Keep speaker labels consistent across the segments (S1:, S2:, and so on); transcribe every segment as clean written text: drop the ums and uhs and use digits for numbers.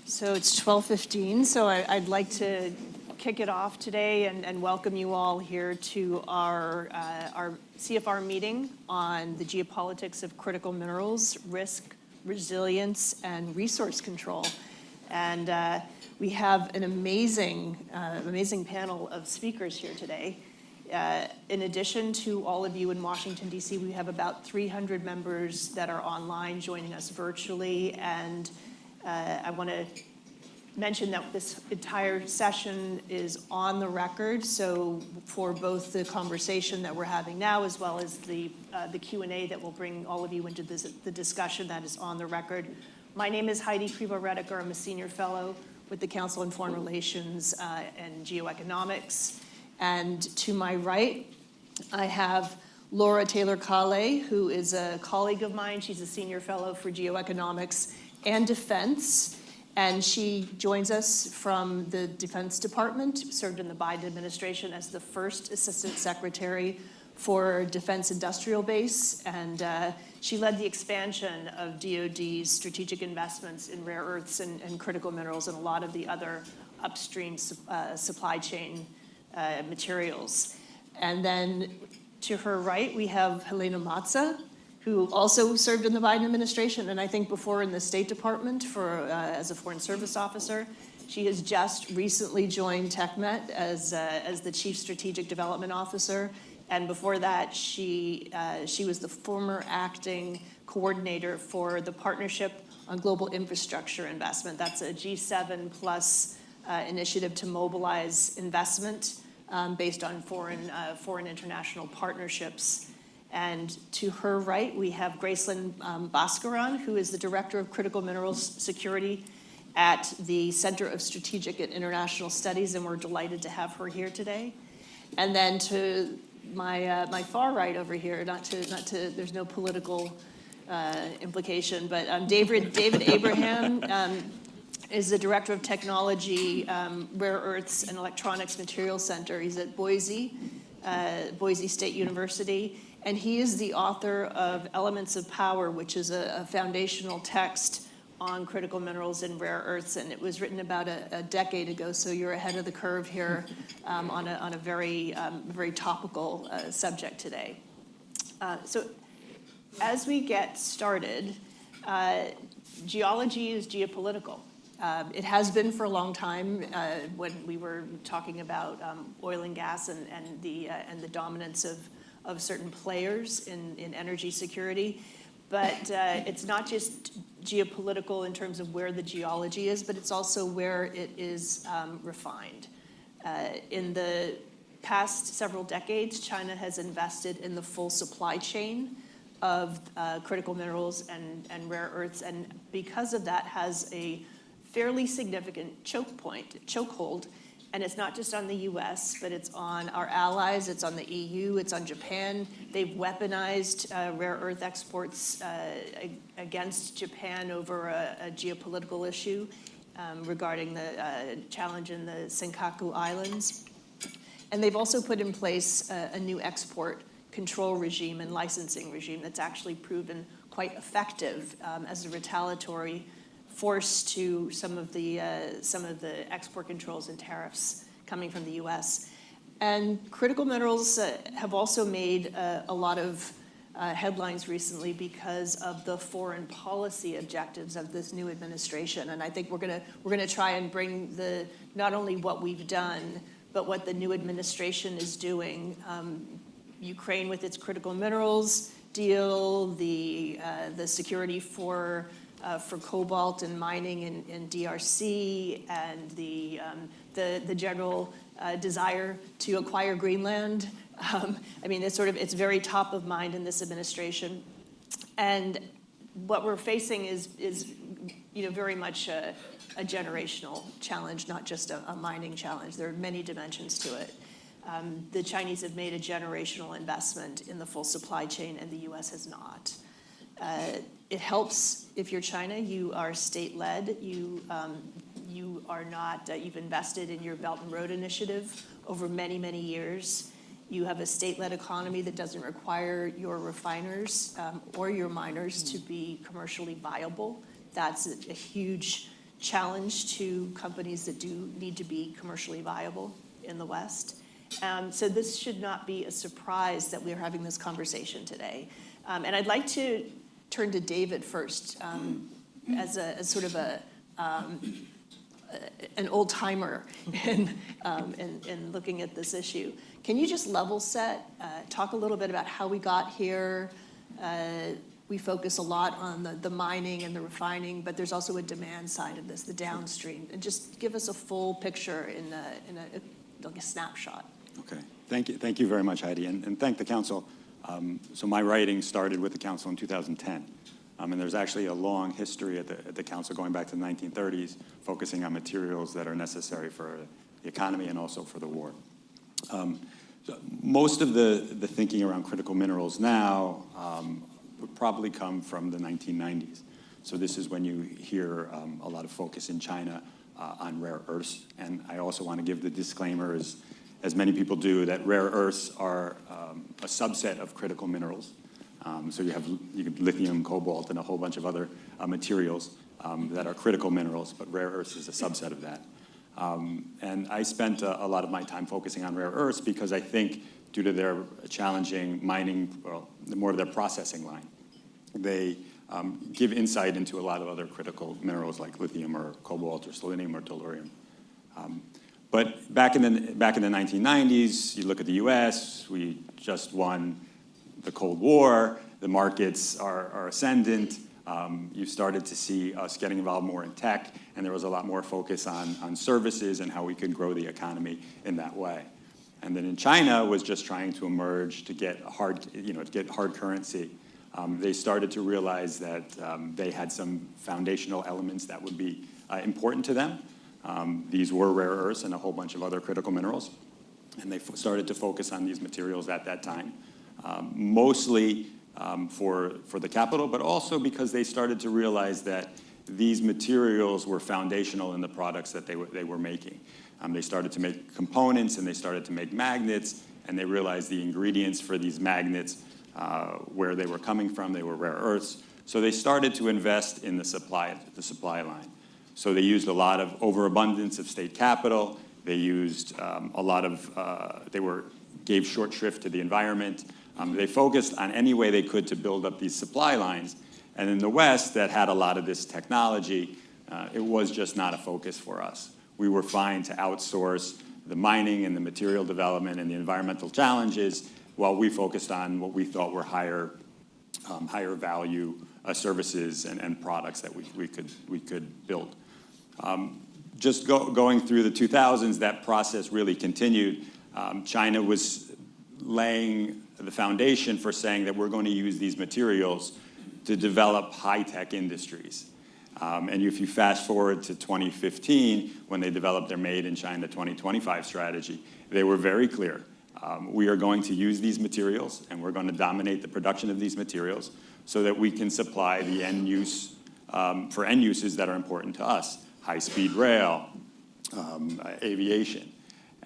S1: So it's 12:15, so I'd like to kick it off today and welcome you all here to our CFR meeting on the geopolitics of critical minerals, risk, resilience, and resource control. And we have an amazing panel of speakers here today. In addition to all of you in Washington, D.C., we have about 300 members that are online joining us virtually. And I want to mention that this entire session is on the record. So for both the conversation that we're having now, as well as the Q&A that will bring all of you into the discussion, that is on the record. My name is Heidi Krivo-Redeker. I'm a senior fellow with the Council on Foreign Relations and Geoeconomics. And to my right, I have Laura Taylor-Kale, who is a colleague of mine. She's a senior fellow for Geoeconomics and Defense. And she joins us from the Defense Department, served in the Biden administration as the first Assistant Secretary for Defense Industrial Base. And she led the expansion of DoD's strategic investments in rare earths and critical minerals and a lot of the other upstream supply chain materials. And then to her right, we have Helaina Matza, who also served in the Biden administration, and I think before in the State Department as a Foreign Service Officer. She has just recently joined TechMet as the Chief Strategic Development Officer, and before that, she was the former acting coordinator for the Partnership on Global Infrastructure Investment. That's a G7 plus initiative to mobilize investment based on foreign international partnerships. And to her right, we have Gracelin Baskaran, who is the Director of Critical Minerals Security at the Center of Strategic and International Studies, and we're delighted to have her here today. And then to my far right over here, not to there's no political implication, but David Abraham is the Director of Technology, Rare Earths and Electronics Materials Center. He's at Boise State University. And he is the author of Elements of Power, which is a foundational text on critical minerals and rare earths. And it was written about a decade ago, so you're ahead of the curve here on a very topical subject today. So as we get started, geology is geopolitical. It has been for a long time when we were talking about oil and gas and the dominance of certain players in energy security. But it's not just geopolitical in terms of where the geology is, but it's also where it is refined. In the past several decades, China has invested in the full supply chain of critical minerals and rare earths, and because of that has a fairly significant chokehold. And it's not just on the US, but it's on our allies, it's on the EU, it's on Japan. They've weaponized rare earth exports against Japan over a geopolitical issue regarding the challenge in the Senkaku Islands. And they've also put in place a new export control regime and licensing regime that's actually proven quite effective as a retaliatory force to some of the export controls and tariffs coming from the U.S. And critical minerals have also made a lot of headlines recently because of the foreign policy objectives of this new administration. And I think we're gonna try and bring not only what we've done, but what the new administration is doing. Ukraine with its critical minerals deal, the security for cobalt and mining in DRC, and the general desire to acquire Greenland. I mean, it's very top of mind in this administration, and what we're facing is very much a generational challenge, not just a mining challenge. There are many dimensions to it. The Chinese have made a generational investment in the full supply chain, and the U.S. has not. It helps if you're China. You are state-led. You are not. You've invested in your Belt and Road Initiative over many, many years. You have a state-led economy that doesn't require your refiners or your miners to be commercially viable. That's a huge challenge to companies that do need to be commercially viable in the West. So this should not be a surprise that we're having this conversation today. And I'd like to turn to David first as sort of an old timer in looking at this issue. Can you just level set, talk a little bit about how we got here? We focus a lot on the mining and the refining, but there's also a demand side of this, the downstream. And just give us a full picture in a snapshot.
S2: Okay, thank you very much, Heidi, and thank the council. So my writing started with the council in 2010. And there's actually a long history at the council going back to the 1930s, focusing on materials that are necessary for the economy and also for the war. So most of the thinking around critical minerals now would probably come from the 1990s. So this is when you hear a lot of focus in China on rare earths. And I also want to give the disclaimer, as many people do, that rare earths are a subset of critical minerals. So you have lithium, cobalt, and a whole bunch of other materials that are critical minerals, but rare earths is a subset of that. And I spent a lot of my time focusing on rare earths because I think due to their challenging mining, well, more of their processing line, they give insight into a lot of other critical minerals like lithium or cobalt or selenium or tellurium. But back in the 1990s, you look at the U.S., we just won the Cold War, the markets are ascendant. You started to see us getting involved more in tech, and there was a lot more focus on services and how we could grow the economy in that way. And then in China was just trying to emerge to get hard currency. They started to realize that they had some foundational elements that would be important to them. These were rare earths and a whole bunch of other critical minerals, and they started to focus on these materials at that time. Mostly for the capital, but also because they started to realize that these materials were foundational in the products that they were making. They started to make components and they started to make magnets, and they realized the ingredients for these magnets, where they were coming from, they were rare earths. So they started to invest in the supply line. So they used a lot of overabundance of state capital. They used a lot of, gave short shrift to the environment. They focused on any way they could to build up these supply lines. And in the West, that had a lot of this technology, it was just not a focus for us. We were fine to outsource the mining and the material development and the environmental challenges while we focused on what we thought were higher value services and products that we could build. Just going through the 2000s, that process really continued. China was laying the foundation for saying that we're going to use these materials to develop high-tech industries. And if you fast forward to 2015, when they developed their Made in China 2025 strategy, they were very clear. We are going to use these materials, and we're going to dominate the production of these materials so that we can supply the end use for end uses that are important to us, high-speed rail, aviation.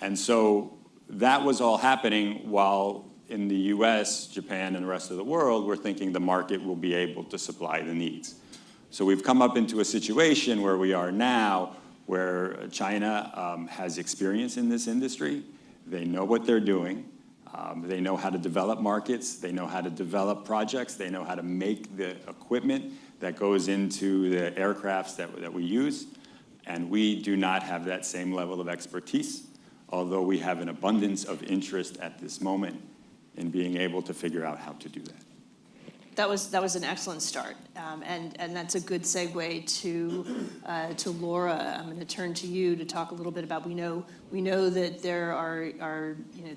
S2: And so that was all happening while in the US, Japan, and the rest of the world, we're thinking the market will be able to supply the needs. So we've come up into a situation where we are now, where China has experience in this industry. They know what they're doing. They know how to develop markets. They know how to develop projects. They know how to make the equipment that goes into the aircrafts that we use. And we do not have that same level of expertise, although we have an abundance of interest at this moment in being able to figure out how to do that.
S1: That was an excellent start, and that's a good segue to Laura. I'm going to turn to you to talk a little bit about. We know that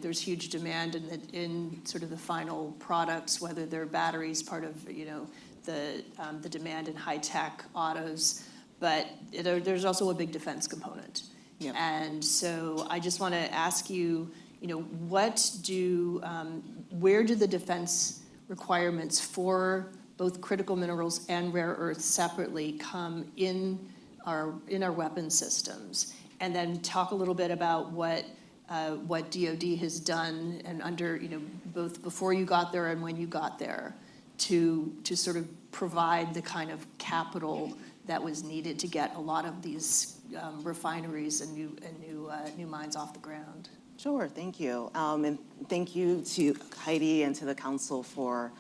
S1: there's huge demand in sort of the final products, whether they're batteries, part of the demand in high tech autos, but there's also a big defense component. Yep. And so I just want to ask you, where do the defense requirements for both critical minerals and rare earths separately come in our weapon systems? And then talk a little bit about what DoD has done and under both before you got there and when you got there to sort of provide the kind of capital that was needed to get a lot of these refineries and new mines off the ground.
S3: Sure, thank you. And thank you to Heidi and to the council for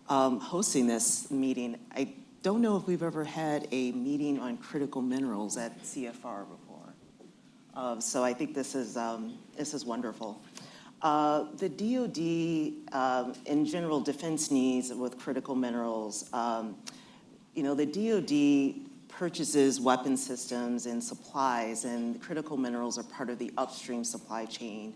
S3: hosting this meeting. I don't know if we've ever had a meeting on critical minerals at CFR before. So I think this is wonderful. The DoD, in general, defense needs with critical minerals. The DoD purchases weapon systems and supplies, and critical minerals are part of the upstream supply chain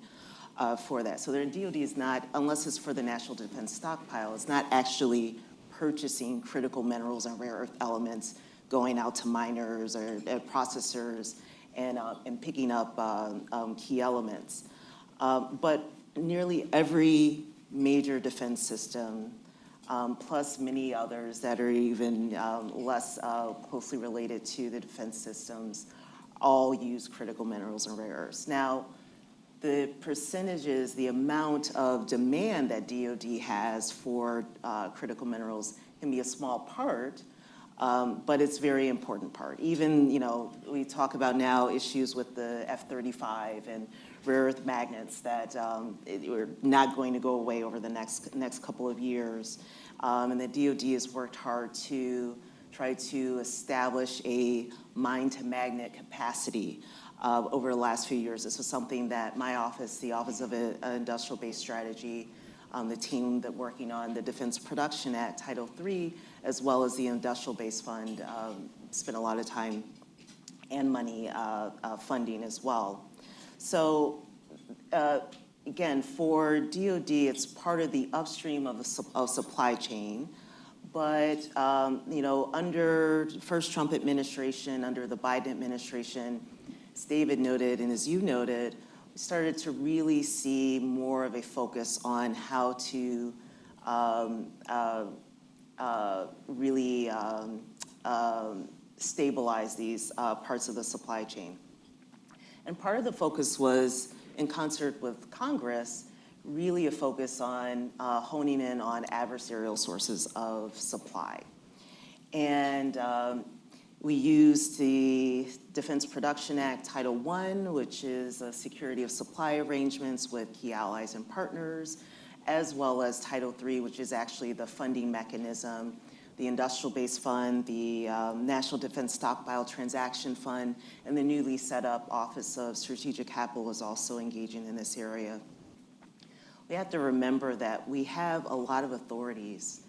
S3: for that. So the DoD is not, unless it's for the National Defense Stockpile, it's not actually purchasing critical minerals and rare earth elements, going out to miners or processors and picking up key elements. But nearly every major defense system, plus many others that are even less closely related to the defense systems, all use critical minerals and rare earths. Now, the percentages, the amount of demand that DoD has for critical minerals can be a small part, but it's a very important part. Even, we talk about now issues with the F-35 and rare earth magnets that are not going to go away over the next couple of years. And the DoD has worked hard to try to establish a mine-to-magnet capacity over the last few years. This was something that my office, the Office of Industrial Base Strategy, the team that working on the Defense Production Act, Title III, as well as the Industrial Base Fund, spent a lot of time and money funding as well. So again, for DoD, it's part of the upstream of supply chain. But under first Trump administration, under the Biden administration, as David noted and as you noted, we started to really see more of a focus on how to really stabilize these parts of the supply chain. And part of the focus was, in concert with Congress, really a focus on honing in on adversarial sources of supply. And we used the Defense Production Act, Title I, which is a security of supply arrangements with key allies and partners, as well as Title III, which is actually the funding mechanism, the Industrial Base Fund, the National Defense Stockpile Transaction Fund, and the newly set up Office of Strategic Capital is also engaging in this area. We have to remember that we have a lot of authorities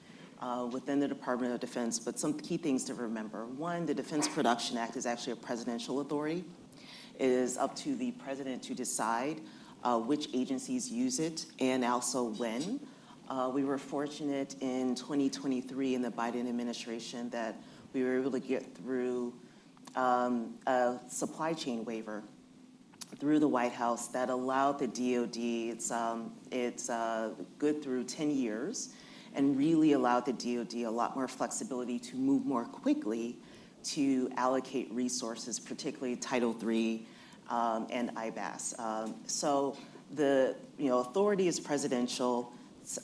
S3: within the Department of Defense, but some key things to remember. One, the Defense Production Act is actually a presidential authority. It is up to the president to decide which agencies use it and also when. We were fortunate in 2023 in the Biden administration that we were able to get through a supply chain waiver through the White House that allowed the DoD, it's good through 10 years, and really allowed the DoD a lot more flexibility to move more quickly to allocate resources, particularly Title III and IBAS. So the authority is presidential. It's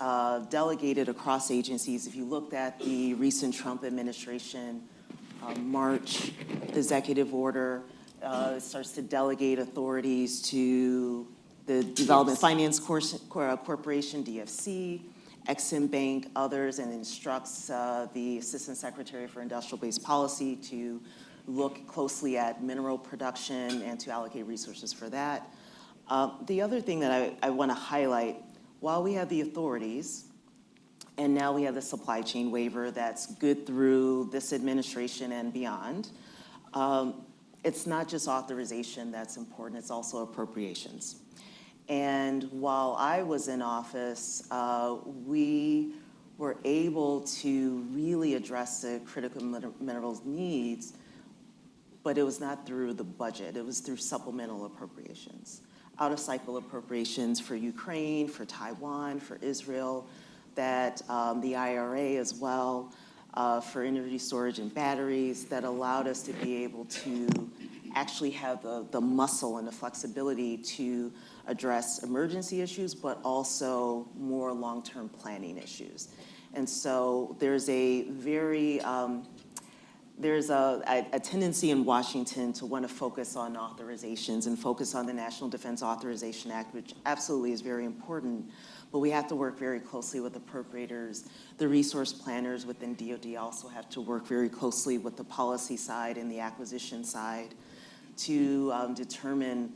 S3: delegated across agencies. If you looked at the recent Trump administration March executive order, it starts to delegate authorities to the Development Finance Corporation, DFC, Exim Bank, others, and instructs the Assistant Secretary for Industrial Base Policy to look closely at mineral production and to allocate resources for that. The other thing that I want to highlight, while we have the authorities, and now we have the supply chain waiver that's good through this administration and beyond, it's not just authorization that's important, it's also appropriations. And while I was in office, we were able to really address the critical minerals needs, but it was not through the budget, it was through supplemental appropriations. Out-of-cycle appropriations for Ukraine, for Taiwan, for Israel, that the IRA as well, for energy storage and batteries, that allowed us to be able to actually have the muscle and the flexibility to address emergency issues, but also more long-term planning issues. And so there's a very there's a tendency in Washington to want to focus on authorizations and focus on the National Defense Authorization Act, which absolutely is very important. But we have to work very closely with appropriators. The resource planners within DoD also have to work very closely with the policy side and the acquisition side to determine,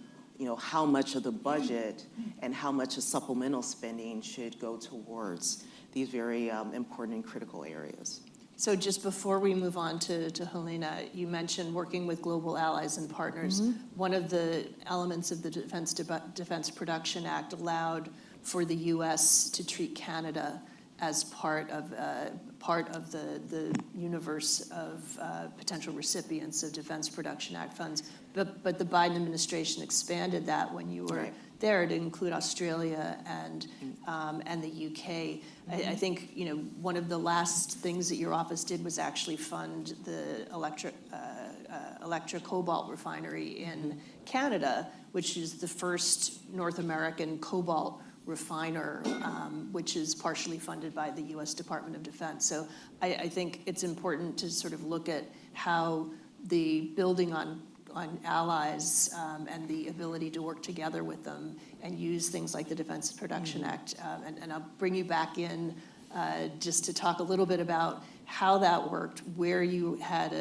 S3: how much of the budget and how much of supplemental spending should go towards these very important and critical areas.
S1: So just before we move on to Helaina, you mentioned working with global allies and partners. One of the elements of the Defense Production Act allowed for the U.S. to treat Canada as part of the universe of potential recipients of Defense Production Act funds. But the Biden administration expanded that when you were there to include Australia and the UK. I think one of the last things that your office did was actually fund the Electra Cobalt refinery in Canada, which is the first North American cobalt refiner, which is partially funded by the U.S. Department of Defense. So I think it's important to sort of look at how the building on allies and the ability to work together with them and use things like the Defense Production Act. And I'll bring you back in just to talk a little bit about how that worked, where you had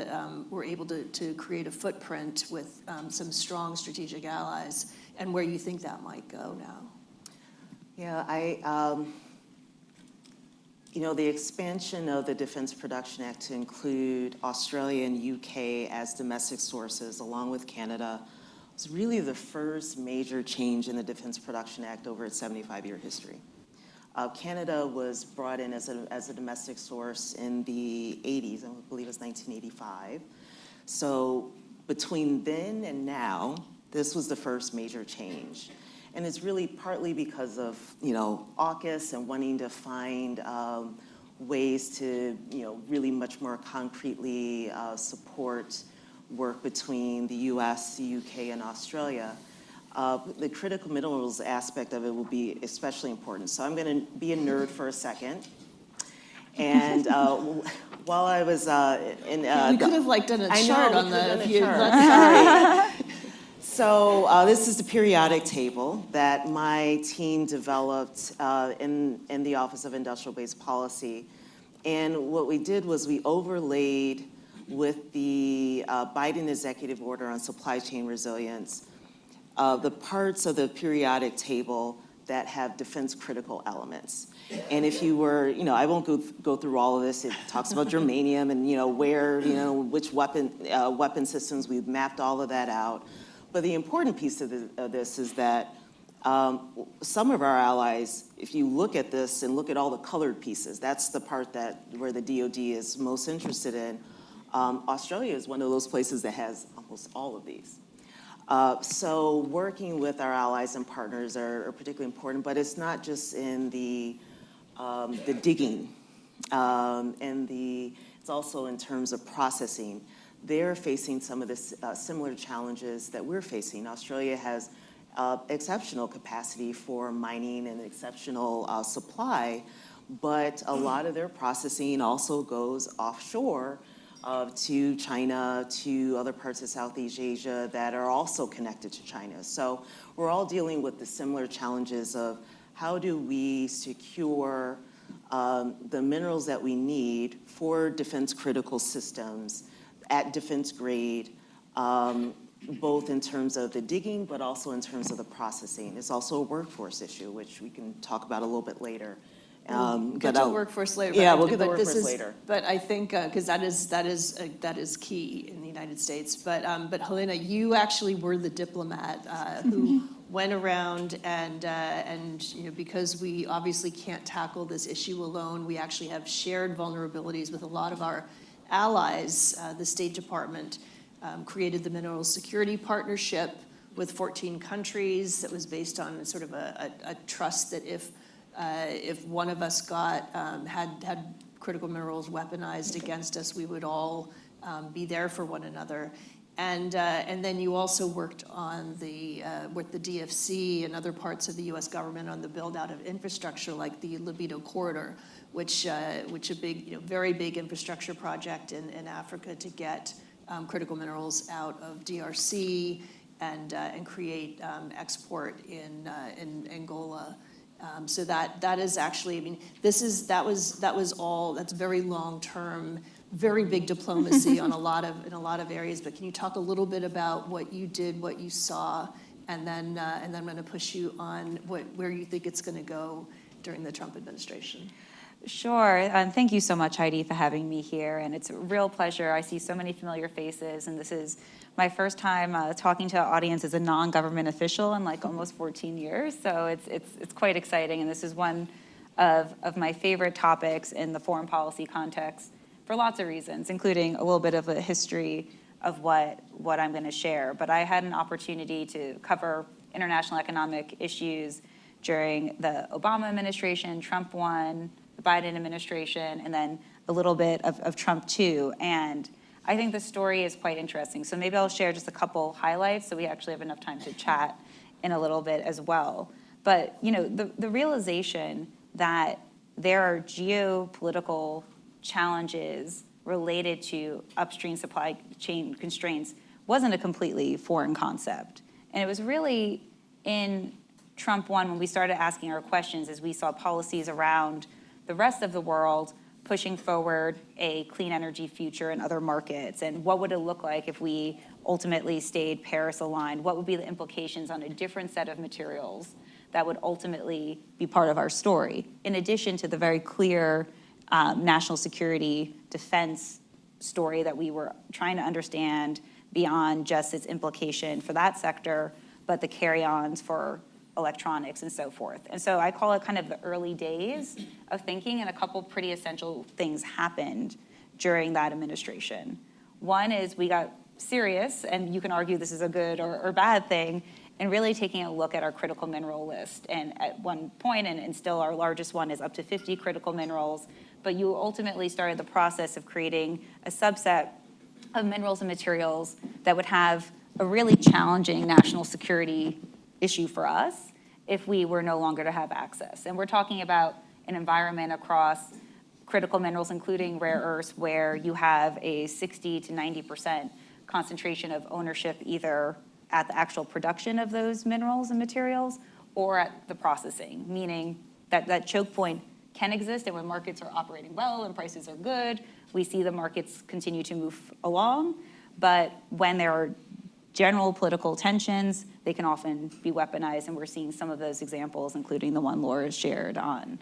S1: were able to create a footprint with some strong strategic allies, and where you think that might go now.
S3: Yeah, the expansion of the Defense Production Act to include Australia and UK as domestic sources, along with Canada, was really the first major change in the Defense Production Act over its 75-year history. Canada was brought in as a domestic source in the 80s, I believe it was 1985. So between then and now, this was the first major change. And it's really partly because of, AUKUS and wanting to find ways to, really much more concretely support work between the US, the UK, and Australia. The critical minerals aspect of it will be especially important. So I'm going to be a nerd for a second. And while I was in...
S1: we could have done a chart on the...
S3: Sorry. So this is the periodic table that my team developed in the Office of Industrial Base Policy. And what we did was we overlaid with the Biden executive order on supply chain resilience the parts of the periodic table that have defense critical elements. And if you were, I won't go through all of this. It talks about germanium and, where, which weapon systems. We've mapped all of that out. But the important piece of this is that some of our allies, if you look at this and look at all the colored pieces, that's the part where the DoD is most interested in. Australia is one of those places that has almost all of these. So working with our allies and partners are particularly important, but it's not just in the digging, it's also in terms of processing. They're facing some of the similar challenges that we're facing. Australia has exceptional capacity for mining and exceptional supply, but a lot of their processing also goes offshore to China, to other parts of Southeast Asia that are also connected to China. So we're all dealing with the similar challenges of how do we secure the minerals that we need for defense critical systems at defense grade, both in terms of the digging, but also in terms of the processing. It's also a workforce issue, which we can talk about a little bit later.
S1: Get to workforce later.
S3: Yeah, we'll get to workforce later.
S1: But I think, because that is key in the United States. But Helaina, you actually were the diplomat who went around and because we obviously can't tackle this issue alone, we actually have shared vulnerabilities with a lot of our allies. The State Department created the Minerals Security Partnership with 14 countries that was based on sort of a trust that if one of us had critical minerals weaponized against us, we would all be there for one another. And then you also worked on with the DFC and other parts of the U.S. government on the build out of infrastructure like the Libido Corridor, which a big, very big infrastructure project in Africa to get critical minerals out of DRC and create export in Angola. So that is actually, I mean, that's very long-term, very big diplomacy in a lot of areas. But can you talk a little bit about what you did, what you saw, and then I'm going to push you on where you think it's going to go during the Trump administration?
S4: Sure. Thank you so much, Heidi, for having me here. And it's a real pleasure. I see so many familiar faces, and this is my first time talking to an audience as a non-government official in like almost 14 years. So it's quite exciting, and this is one of my favorite topics in the foreign policy context for lots of reasons, including a little bit of a history of what I'm going to share. But I had an opportunity to cover international economic issues during the Obama administration, Trump 1, the Biden administration, and then a little bit of Trump 2. And I think the story is quite interesting. So maybe I'll share just a couple highlights so we actually have enough time to chat in a little bit as well. But the realization that there are geopolitical challenges related to upstream supply chain constraints wasn't a completely foreign concept. And it was really in Trump 1 when we started asking our questions as we saw policies around the rest of the world pushing forward a clean energy future in other markets. And what would it look like if we ultimately stayed Paris aligned? What would be the implications on a different set of materials that would ultimately be part of our story, in addition to the very clear national security defense story that we were trying to understand beyond just its implication for that sector, but the carry-ons for electronics and so forth. And so I call it kind of the early days of thinking, and a couple pretty essential things happened during that administration. One is we got serious, and you can argue this is a good or bad thing, and really taking a look at our critical mineral list. And at one point, and still our largest one is up to 50 critical minerals, but you ultimately started the process of creating a subset of minerals and materials that would have a really challenging national security issue for us if we were no longer to have access. And we're talking about an environment across critical minerals, including rare earths, where you have a 60 to 90% concentration of ownership either at the actual production of those minerals and materials or at the processing, meaning that choke point can exist, and when markets are operating well and prices are good, we see the markets continue to move along. But when there are general political tensions, they can often be weaponized, and we're seeing some of those examples, including the one Laura shared on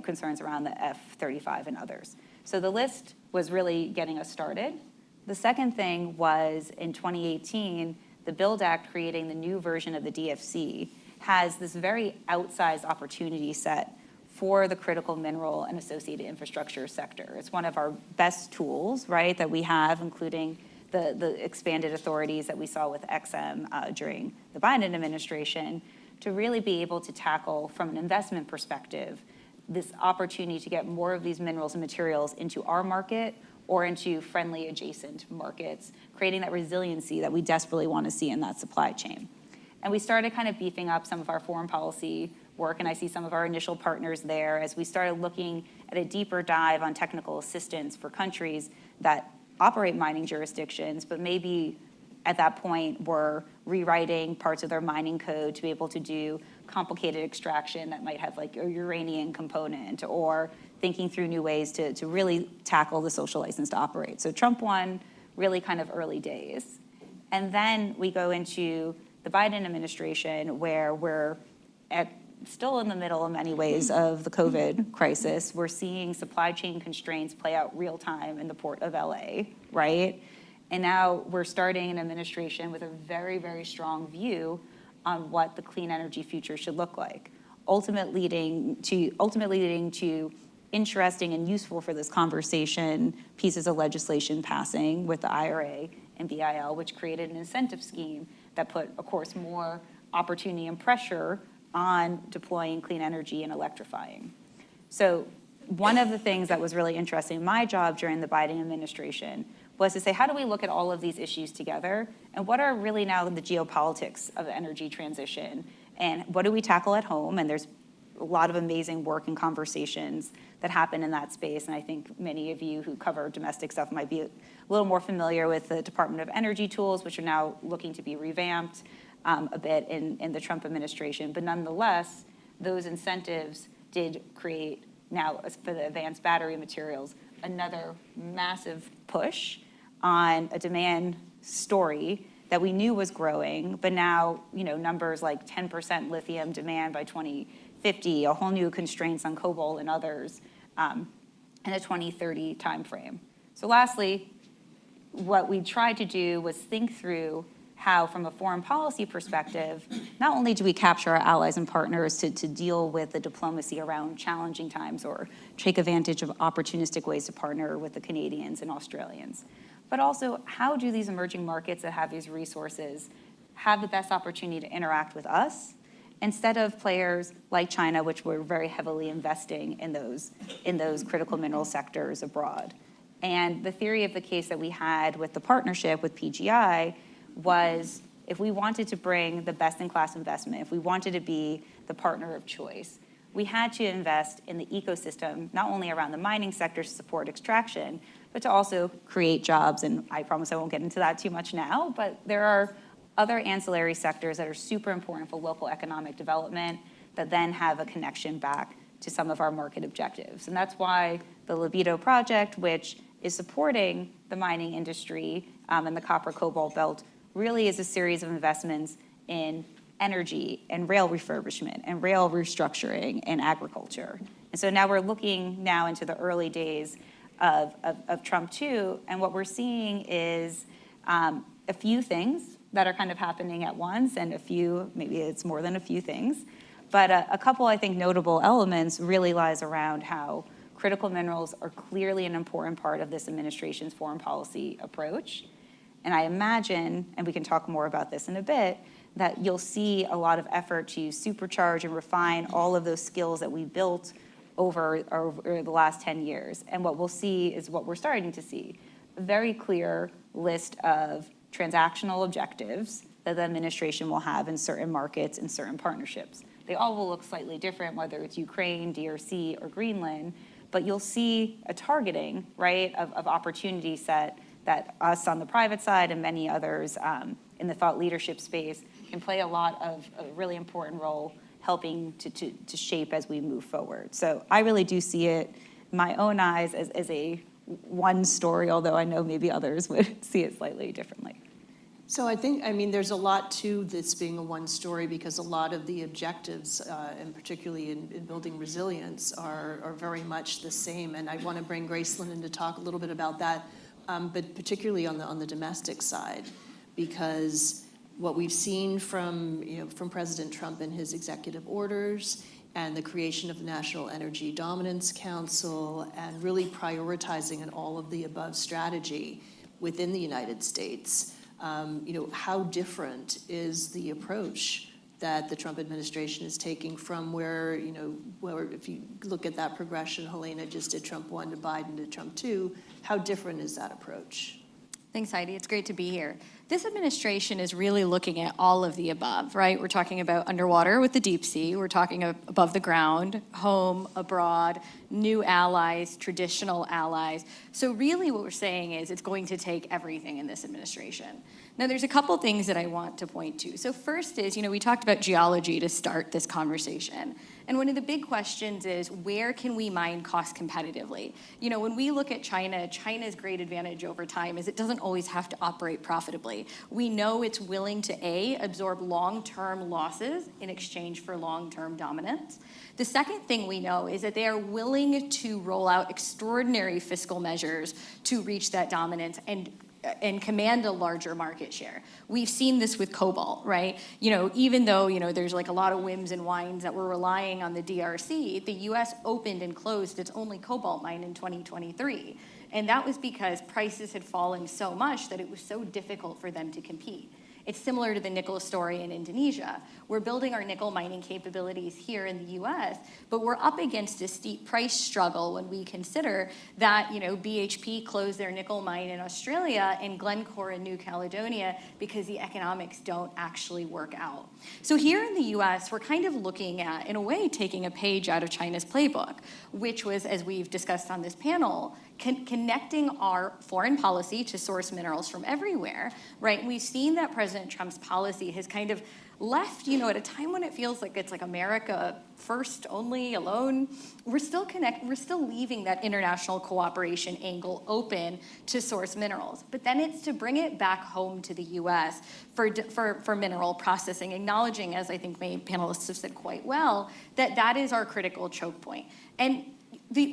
S4: concerns around the F-35 and others. So the list was really getting us started. The second thing was in 2018, the BUILD Act, creating the new version of the DFC, has this very outsized opportunity set for the critical mineral and associated infrastructure sector. It's one of our best tools, right, that we have, including the expanded authorities that we saw with XM during the Biden administration, to really be able to tackle, from an investment perspective, this opportunity to get more of these minerals and materials into our market or into friendly adjacent markets, creating that resiliency that we desperately want to see in that supply chain. And we started kind of beefing up some of our foreign policy work, and I see some of our initial partners there as we started looking at a deeper dive on technical assistance for countries that operate mining jurisdictions, but maybe at that point were rewriting parts of their mining code to be able to do complicated extraction that might have like a uranium component, or thinking through new ways to really tackle the social license to operate. So Trump 1, really kind of early days. And then we go into the Biden administration, where we're still in the middle in many ways of the COVID crisis. We're seeing supply chain constraints play out real time in the port of LA, right? And now we're starting an administration with a very, very strong view on what the clean energy future should look like, ultimately leading to interesting and useful for this conversation pieces of legislation passing with the IRA and BIL, which created an incentive scheme that put, of course, more opportunity and pressure on deploying clean energy and electrifying. So one of the things that was really interesting in my job during the Biden administration was to say, how do we look at all of these issues together? And what are really now the geopolitics of the energy transition? And what do we tackle at home? And there's a lot of amazing work and conversations that happen in that space. And I think many of you who cover domestic stuff might be a little more familiar with the Department of Energy tools, which are now looking to be revamped a bit in the Trump administration. But nonetheless, those incentives did create now, for the advanced battery materials, another massive push on a demand story that we knew was growing, but now, numbers like 10% lithium demand by 2050, a whole new constraints on cobalt and others in a 2030 timeframe. So lastly, what we tried to do was think through how, from a foreign policy perspective, not only do we capture our allies and partners to deal with the diplomacy around challenging times or take advantage of opportunistic ways to partner with the Canadians and Australians, but also how do these emerging markets that have these resources have the best opportunity to interact with us instead of players like China, which were very heavily investing in those critical mineral sectors abroad. And the theory of the case that we had with the partnership with PGI was, if we wanted to bring the best-in-class investment, if we wanted to be the partner of choice, we had to invest in the ecosystem, not only around the mining sector to support extraction, but to also create jobs. And I promise I won't get into that too much now, but there are other ancillary sectors that are super important for local economic development that then have a connection back to some of our market objectives. And that's why the Libido project, which is supporting the mining industry and the copper cobalt belt, really is a series of investments in energy and rail refurbishment and rail restructuring and agriculture. And so now we're looking now into the early days of Trump 2, and what we're seeing is a few things that are kind of happening at once, and a few, maybe it's more than a few things, but a couple, I think, notable elements really lies around how critical minerals are clearly an important part of this administration's foreign policy approach. And I imagine, and we can talk more about this in a bit, that you'll see a lot of effort to supercharge and refine all of those skills that we built over the last 10 years. And what we'll see is what we're starting to see, a very clear list of transactional objectives that the administration will have in certain markets and certain partnerships. They all will look slightly different, whether it's Ukraine, DRC, or Greenland, but you'll see a targeting, right, of opportunity set that us on the private side and many others in the thought leadership space can play a really important role helping to shape as we move forward. So I really do see it, in my own eyes, as a one story, although I know maybe others would see it slightly differently.
S1: So I think, there's a lot to this being a one story because a lot of the objectives, and particularly in building resilience, are very much the same. And I want to bring Gracelin in to talk a little bit about that, but particularly on the domestic side, because what we've seen from President Trump and his executive orders and the creation of the National Energy Dominance Council and really prioritizing an all of the above strategy within the United States, how different is the approach that the Trump administration is taking from where if you look at that progression, Helaina just did Trump 1 to Biden to Trump 2, how different is that approach?
S5: Thanks, Heidi. It's great to be here. This administration is really looking at all of the above, right? We're talking about underwater with the deep sea. We're talking above the ground, home, abroad, new allies, traditional allies. So really what we're saying is it's going to take everything in this administration. Now, there's a couple things that I want to point to. So first is, we talked about geology to start this conversation. And one of the big questions is, where can we mine cost competitively? When we look at China, China's great advantage over time is it doesn't always have to operate profitably. We know it's willing to, absorb long-term losses in exchange for long-term dominance. The second thing we know is that they are willing to roll out extraordinary fiscal measures to reach that dominance and command a larger market share. We've seen this with cobalt, right? Even though, there's like a lot of whims and whines that we're relying on the DRC, the US opened and closed its only cobalt mine in 2023. And that was because prices had fallen so much that it was so difficult for them to compete. It's similar to the nickel story in Indonesia. We're building our nickel mining capabilities here in the US, but we're up against a steep price struggle when we consider that, BHP closed their nickel mine in Australia and Glencore in New Caledonia because the economics don't actually work out. So here in the US, we're kind of looking at, in a way, taking a page out of China's playbook, which was, as we've discussed on this panel, connecting our foreign policy to source minerals from everywhere, right? And we've seen that President Trump's policy has kind of left, at a time when it feels like it's like America first, only, alone. We're still leaving that international cooperation angle open to source minerals. But then it's to bring it back home to the US for mineral processing, acknowledging, as I think my panelists have said quite well, that is our critical choke point. And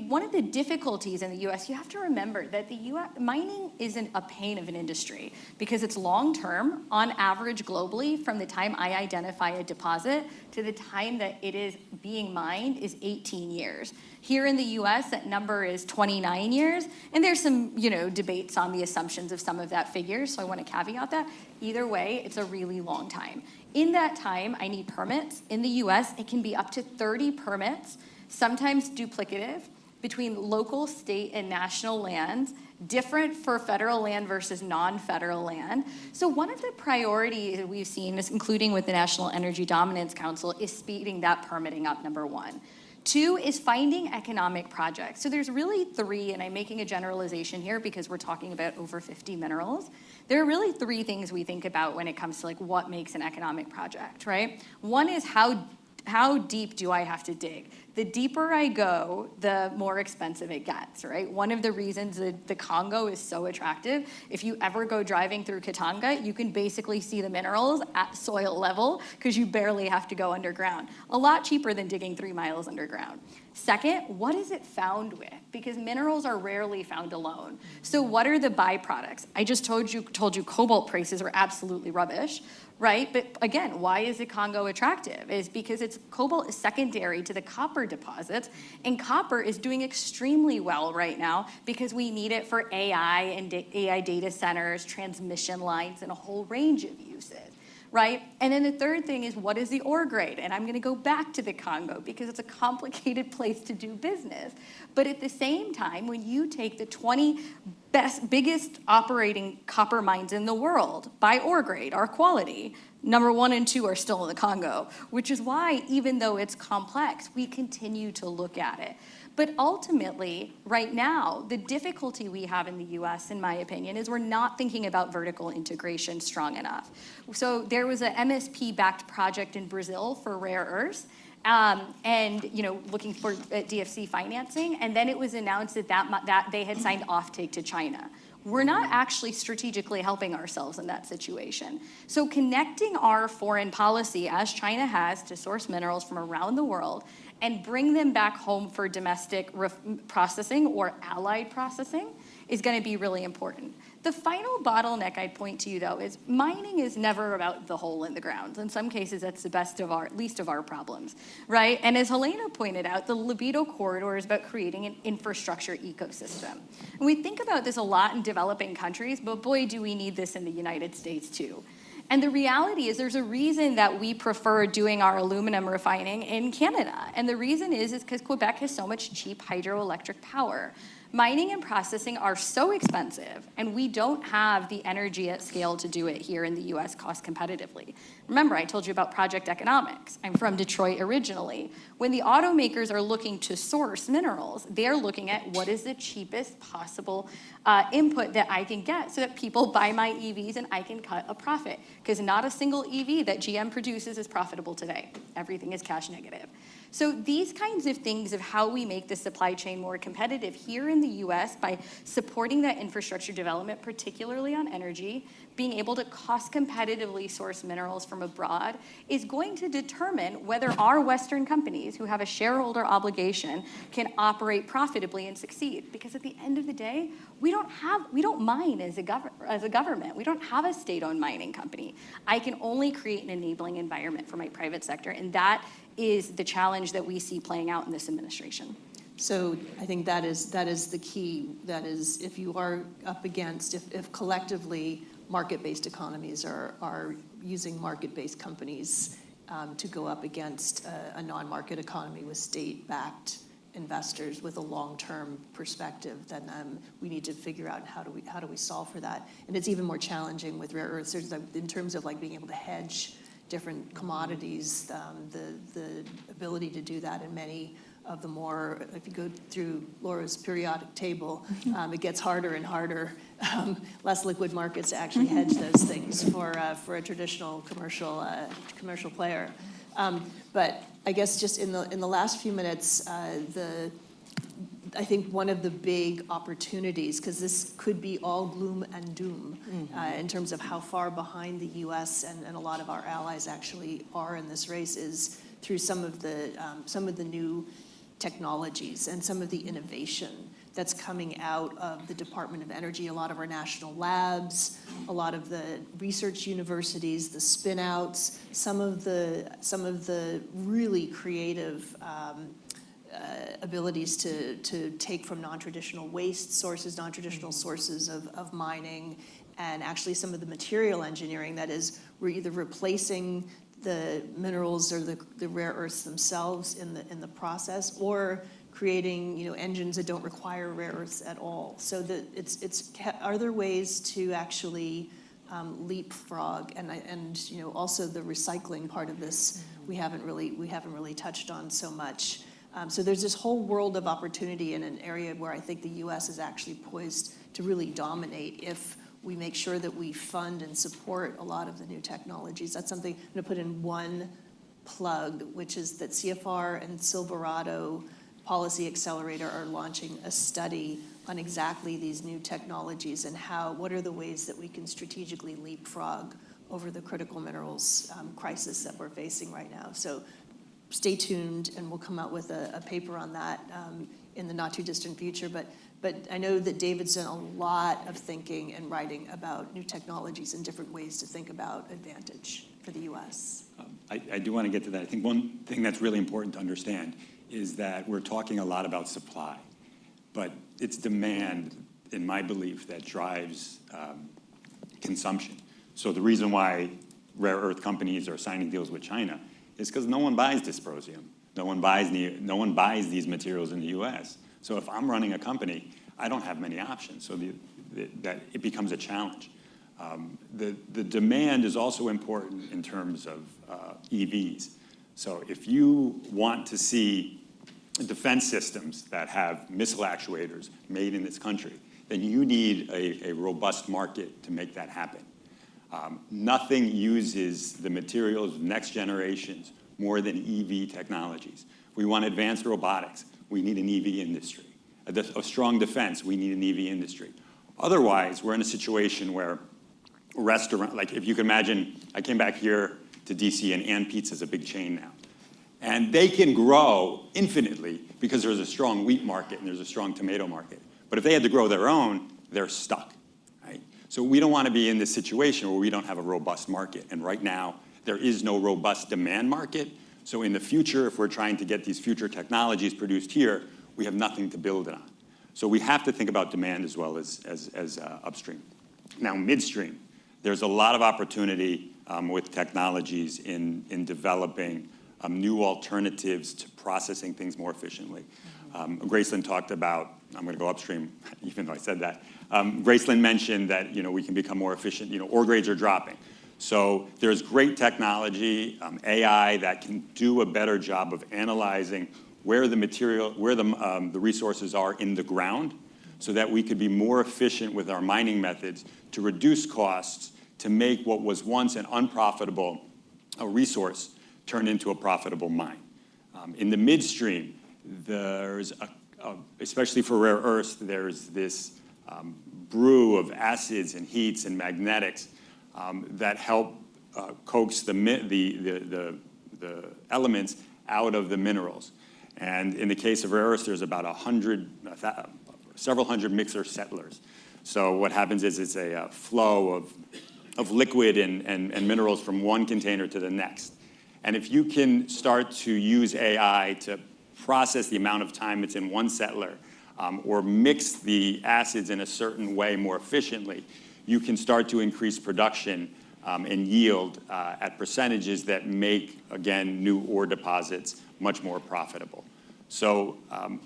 S5: one of the difficulties in the US, you have to remember that the US mining isn't a pain of an industry because it's long-term, on average globally, from the time I identify a deposit to the time that it is being mined is 18 years. Here in the US, that number is 29 years, and there's some, debates on the assumptions of some of that figure, so I want to caveat that. Either way, it's a really long time. In that time, I need permits. In the US, it can be up to 30 permits, sometimes duplicative, between local, state, and national lands, different for federal land versus non-federal land. So one of the priorities we've seen, including with the National Energy Dominance Council, is speeding that permitting up, number one. Two is finding economic projects. So there's really three, and I'm making a generalization here because we're talking about over 50 minerals. There are really three things we think about when it comes to what makes an economic project, right? One is how deep do I have to dig? The deeper I go, the more expensive it gets, right? One of the reasons that the Congo is so attractive, if you ever go driving through Katanga, you can basically see the minerals at soil level because you barely have to go underground. A lot cheaper than digging 3 miles underground. Second, what is it found with? Because minerals are rarely found alone. So what are the byproducts? I just told you cobalt prices are absolutely rubbish, right? But again, why is the Congo attractive? Is because cobalt is secondary to the copper deposits, and copper is doing extremely well right now because we need it for AI and AI data centers, transmission lines, and a whole range of uses. Right? And then the third thing is, what is the ore grade? And I'm going to go back to the Congo because it's a complicated place to do business. But at the same time, when you take the 20 biggest operating copper mines in the world by ore grade, our quality, number 1 and 2 are still in the Congo, which is why, even though it's complex, we continue to look at it. But ultimately, right now, the difficulty we have in the US, in my opinion, is we're not thinking about vertical integration strong enough. So there was an MSP-backed project in Brazil for rare earths, and looking for DFC financing, and then it was announced that they had signed offtake to China. We're not actually strategically helping ourselves in that situation. So connecting our foreign policy, as China has, to source minerals from around the world and bring them back home for domestic processing or allied processing is going to be really important. The final bottleneck I'd point to you, though, is mining is never about the hole in the ground. In some cases, that's the least of our problems, right? And as Helaina pointed out, the libido corridor is about creating an infrastructure ecosystem. And we think about this a lot in developing countries, but boy, do we need this in the United States, too. And the reality is there's a reason that we prefer doing our aluminum refining in Canada. And the reason is because Quebec has so much cheap hydroelectric power. Mining and processing are so expensive, and we don't have the energy at scale to do it here in the US cost competitively. Remember, I told you about project economics. I'm from Detroit originally. When the automakers are looking to source minerals, they're looking at what is the cheapest possible input that I can get so that people buy my EVs and I can cut a profit. Because not a single EV that GM produces is profitable today. Everything is cash negative. So these kinds of things of how we make the supply chain more competitive here in the US by supporting that infrastructure development, particularly on energy, being able to cost competitively source minerals from abroad is going to determine whether our Western companies who have a shareholder obligation can operate profitably and succeed. Because at the end of the day, we don't mine as a government. We don't have a state-owned mining company. I can only create an enabling environment for my private sector, and that is the challenge that we see playing out in this administration.
S1: So I think that is the key. That is, if you are up against, if collectively market-based economies are using market-based companies to go up against a non-market economy with state-backed investors with a long-term perspective, then we need to figure out how do we solve for that. And it's even more challenging with rare earths. There's in terms of like being able to hedge different commodities, the ability to do that in many of the more, if you go through Laura's periodic table, it gets harder and harder, less liquid markets to actually hedge those things for a traditional commercial player. But I guess just in the last few minutes, I think one of the big opportunities, because this could be all gloom and doom in terms of how far behind the U.S. and a lot of our allies actually are in this race, is through some of the new technologies and some of the innovation that's coming out of the Department of Energy, a lot of our national labs, a lot of the research universities, the spin-outs, some of the really creative abilities to take from non-traditional waste sources, non-traditional sources of mining, and actually some of the material engineering, that is, we're either replacing the minerals or the rare earths themselves in the process, or creating engines that don't require rare earths at all. So are there ways to actually leapfrog, and also the recycling part of this we haven't really touched on so much. So there's this whole world of opportunity in an area where I think the U.S. is actually poised to really dominate if we make sure that we fund and support a lot of the new technologies. That's something I'm going to put in one plug, which is that CFR and Silverado Policy Accelerator are launching a study on exactly these new technologies and what are the ways that we can strategically leapfrog over the critical minerals crisis that we're facing right now. So stay tuned, and we'll come out with a paper on that in the not too distant future. But I know that David's done a lot of thinking and writing about new technologies and different ways to think about advantage for the U.S.
S2: I do want to get to that. I think one thing that's really important to understand is that we're talking a lot about supply, but it's demand, in my belief, that drives consumption. So the reason why rare earth companies are signing deals with China is because no one buys dysprosium. No one buys these materials in the U.S. So if I'm running a company, I don't have many options. So that it becomes a challenge. The demand is also important in terms of EVs. So if you want to see defense systems that have missile actuators made in this country, then you need a robust market to make that happen. Nothing uses the materials of next generations more than EV technologies. We want advanced robotics. We need an EV industry. A strong defense, we need an EV industry. Otherwise, we're in a situation where restaurant, like if you can imagine, I came back here to DC and Ann Pizza is a big chain now. And they can grow infinitely because there's a strong wheat market and there's a strong tomato market. But if they had to grow their own, they're stuck, right? So we don't want to be in this situation where we don't have a robust market. And right now, there is no robust demand market. So in the future, if we're trying to get these future technologies produced here, we have nothing to build it on. So we have to think about demand as well as upstream. Now, midstream, there's a lot of opportunity with technologies in developing new alternatives to processing things more efficiently. Gracelin talked about, I'm going to go upstream, even though I said that. Gracelin mentioned that we can become more efficient. Ore grades are dropping. So there's great technology, AI, that can do a better job of analyzing where the resources are in the ground, so that we could be more efficient with our mining methods to reduce costs, to make what was once an unprofitable resource turn into a profitable mine. In the midstream, there's, especially for rare earths, there's this brew of acids and heats and magnetics that help coax the elements out of the minerals. And in the case of rare earths, there's about several hundred mixer settlers. So what happens is it's a flow of liquid and minerals from one container to the next. And if you can start to use AI to process the amount of time it's in one settler, or mix the acids in a certain way more efficiently, you can start to increase production and yield at percentages that make, again, new ore deposits much more profitable. So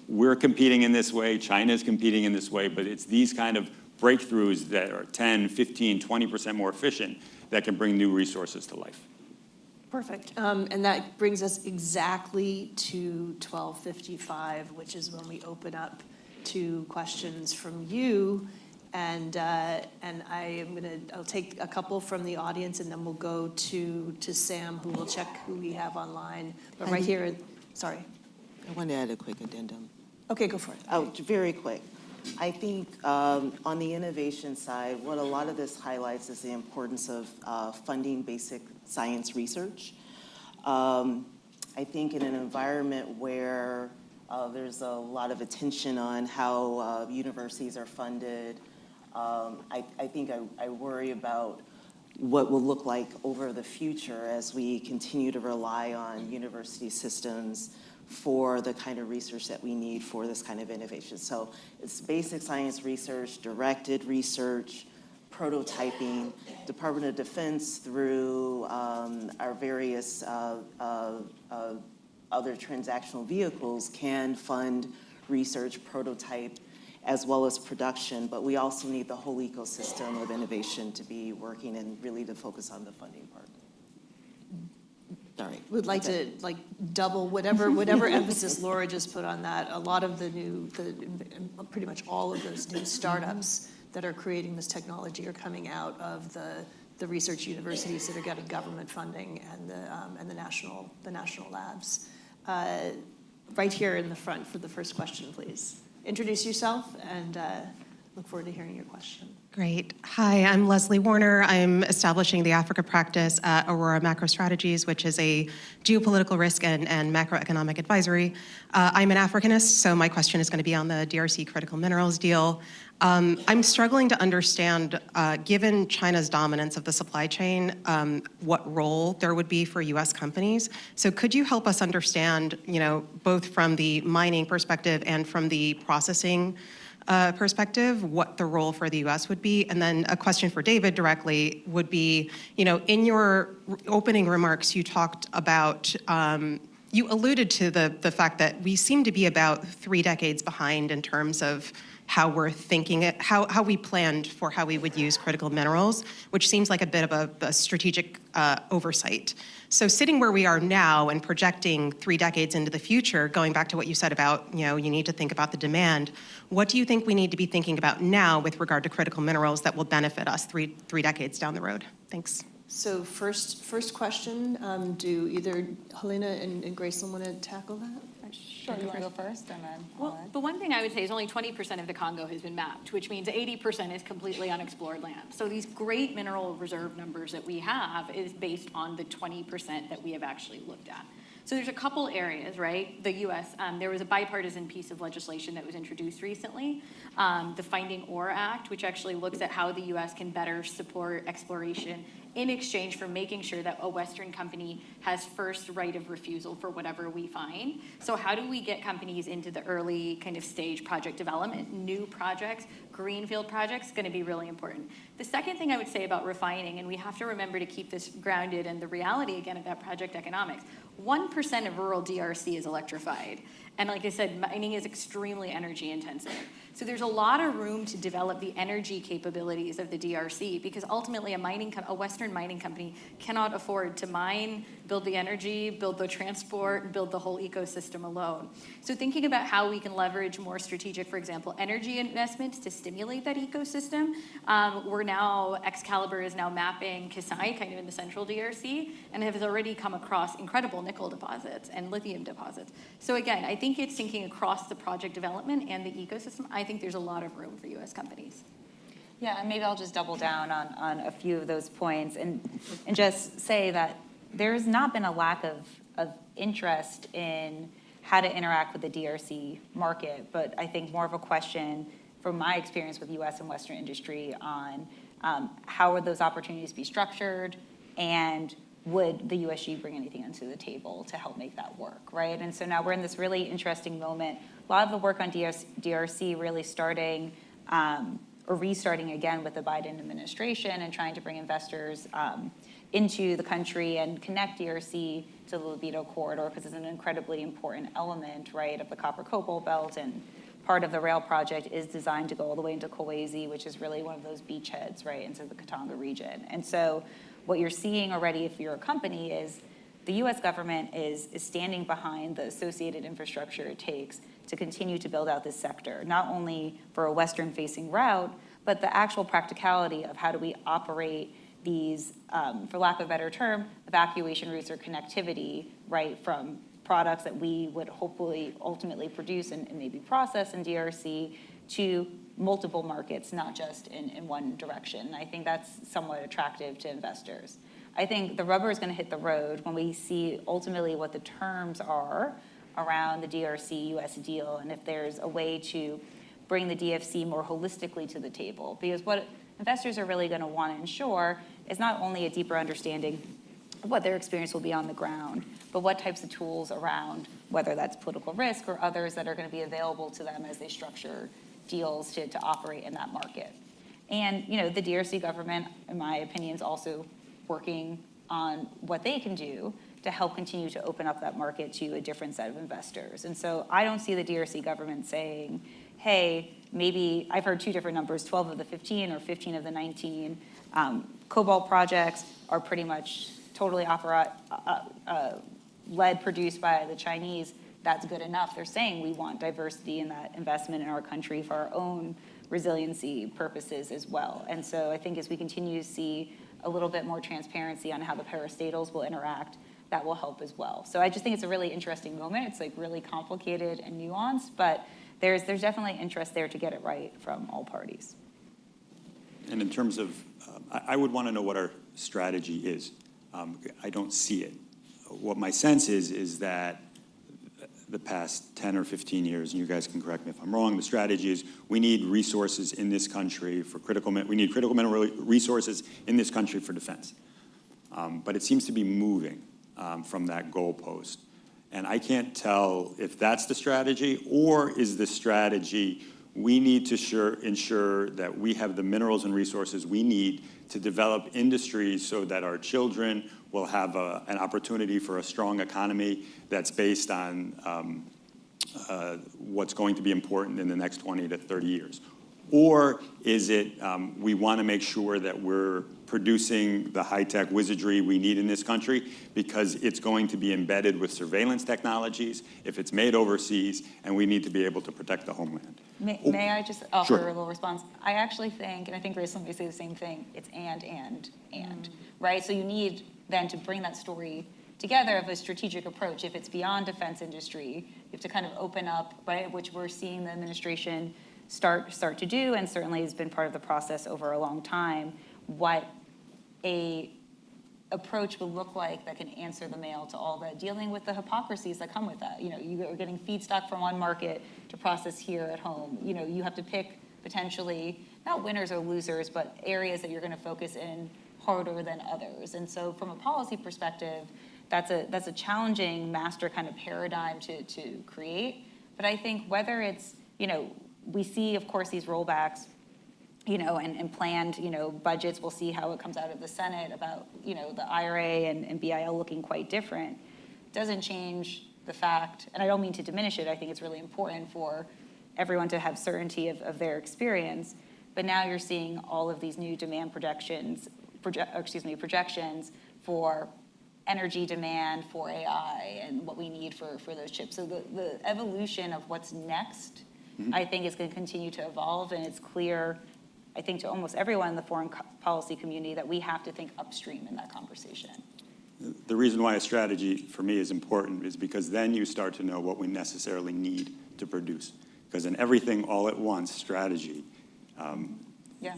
S2: we're competing in this way, China's competing in this way, but it's these kind of breakthroughs that are 10, 15, 20% more efficient that can bring new resources to life.
S1: Perfect. And that brings us exactly to 12:55, which is when we open up to questions from you. And I'll take a couple from the audience, and then we'll go to Sam, who will check who we have online. But right here, sorry.
S3: I want to add a quick addendum.
S1: Okay, go for it.
S3: Oh, very quick. I think on the innovation side, what a lot of this highlights is the importance of funding basic science research. I think in an environment where there's a lot of attention on how universities are funded, I think I worry about what will look like over the future as we continue to rely on university systems for the kind of research that we need for this kind of innovation. So it's basic science research, directed research, prototyping. Department of Defense through our various other transactional vehicles can fund research, prototype, as well as production, but we also need the whole ecosystem of innovation to be working and really to focus on the funding part. Sorry.
S1: Would like to double whatever emphasis Laura just put on that. A lot of pretty much all of those new startups that are creating this technology are coming out of the research universities that are getting government funding and the national labs. Right here in the front for the first question, please. Introduce yourself and look forward to hearing your question.
S6: Great. Hi, I'm Leslie Warner. I'm establishing the Africa practice at Aurora Macro Strategies, which is a geopolitical risk and macroeconomic advisory. I'm an Africanist, so my question is going to be on the DRC critical minerals deal. I'm struggling to understand, given China's dominance of the supply chain, what role there would be for U.S. companies. So could you help us understand, both from the mining perspective and from the processing perspective, what the role for the U.S. would be? And then a question for David directly would be, in your opening remarks, you talked about, you alluded to the fact that we seem to be about 3 decades behind in terms of how we're thinking it, how we planned for how we would use critical minerals, which seems like a bit of a strategic oversight. So sitting where we are now and projecting 3 decades into the future, going back to what you said about, you need to think about the demand, what do you think we need to be thinking about now with regard to critical minerals that will benefit us three decades down the road? Thanks.
S1: So first question, do either Helaina and Gracelin want to tackle that?
S4: Sure, you want to go first and then
S5: Well, the one thing I would say is only 20% of the Congo has been mapped, which means 80% is completely unexplored land. So these great mineral reserve numbers that we have is based on the 20% that we have actually looked at. So there's a couple areas, right? The U.S., there was a bipartisan piece of legislation that was introduced recently, the Finding Ore Act, which actually looks at how the U.S. can better support exploration in exchange for making sure that a Western company has first right of refusal for whatever we find. So how do we get companies into the early kind of stage project development? New projects, greenfield projects, going to be really important. The second thing I would say about refining, and we have to remember to keep this grounded in the reality again of that project economics, 1% of rural DRC is electrified. And like I said, mining is extremely energy intensive. So there's a lot of room to develop the energy capabilities of the DRC because ultimately a Western mining company cannot afford to mine, build the energy, build the transport, build the whole ecosystem alone. So thinking about how we can leverage more strategic, for example, energy investments to stimulate that ecosystem. Excalibur is now mapping Kasai, kind of in the central DRC, and has already come across incredible nickel deposits and lithium deposits. So again, I think it's thinking across the project development and the ecosystem. I think there's a lot of room for U.S. companies.
S4: Yeah, and maybe I'll just double down on a few of those points and just say that there's not been a lack of interest in how to interact with the DRC market, but I think more of a question from my experience with U.S. and Western industry on how would those opportunities be structured and would the USG bring anything onto the table to help make that work, right? And so now we're in this really interesting moment. A lot of the work on DRC really starting or restarting again with the Biden administration and trying to bring investors into the country and connect DRC to the Libido corridor, because it's an incredibly important element, right, of the copper cobalt belt, and part of the rail project is designed to go all the way into Boise, which is really one of those beachheads, right, into the Katanga region. And so what you're seeing already, if you're a company, is the US government is standing behind the associated infrastructure it takes to continue to build out this sector, not only for a Western-facing route, but the actual practicality of how do we operate these, for lack of a better term, evacuation routes or connectivity, right, from products that we would hopefully ultimately produce and maybe process in DRC to multiple markets, not just in one direction. And I think that's somewhat attractive to investors. I think the rubber is going to hit the road when we see ultimately what the terms are around the DRC-US deal, and if there's a way to bring the DFC more holistically to the table. Because what investors are really going to want to ensure is not only a deeper understanding of what their experience will be on the ground, but what types of tools around, whether that's political risk or others that are going to be available to them as they structure deals to operate in that market. And the DRC government, in my opinion, is also working on what they can do to help continue to open up that market to a different set of investors. And so I don't see the DRC government saying, hey, maybe, I've heard two different numbers, 12 of the 15 or 15 of the 19 cobalt projects are pretty much totally led, produced by the Chinese. That's good enough. They're saying we want diversity in that investment in our country for our own resiliency purposes as well. And so I think as we continue to see a little bit more transparency on how the parastatals will interact, that will help as well. So I just think it's a really interesting moment. It's like really complicated and nuanced, but there's definitely interest there to get it right from all parties.
S2: And in terms of, I would want to know what our strategy is. I don't see it. What my sense is that the past 10 or 15 years, and you guys can correct me if I'm wrong, the strategy is we need resources in this country for we need critical mineral resources in this country for defense. But it seems to be moving from that goalpost. And I can't tell if that's the strategy, or is the strategy we need to ensure that we have the minerals and resources we need to develop industries so that our children will have an opportunity for a strong economy that's based on what's going to be important in the next 20 to 30 years? Or is it we want to make sure that we're producing the high-tech wizardry we need in this country because it's going to be embedded with surveillance technologies if it's made overseas, and we need to be able to protect the homeland?
S4: May I just offer
S2: Sure.
S4: a little response? I actually think, and I think Gracelin may say the same thing, it's and, right? So you need then to bring that story together of a strategic approach. If it's beyond defense industry, you have to kind of open up, right, which we're seeing the administration start to do, and certainly has been part of the process over a long time, what a approach would look like that can answer the mail to all the dealing with the hypocrisies that come with that. You are getting feedstock from one market to process here at home. You have to pick potentially not winners or losers, but areas that you're going to focus in harder than others. And so from a policy perspective, that's a challenging master kind of paradigm to create. But I think whether it's, we see, of course, these rollbacks, and planned, budgets. We'll see how it comes out of the Senate about, the IRA and BIL looking quite different. Doesn't change the fact, and I don't mean to diminish it, I think it's really important for everyone to have certainty of their experience, but now you're seeing all of these new demand projections for energy demand, for AI, and what we need for those chips. So the evolution of what's next, I think, is going to continue to evolve, and it's clear, I think, to almost everyone in the foreign policy community that we have to think upstream in that conversation.
S2: The reason why a strategy for me is important is because then you start to know what we necessarily need to produce. Because an everything all at once strategy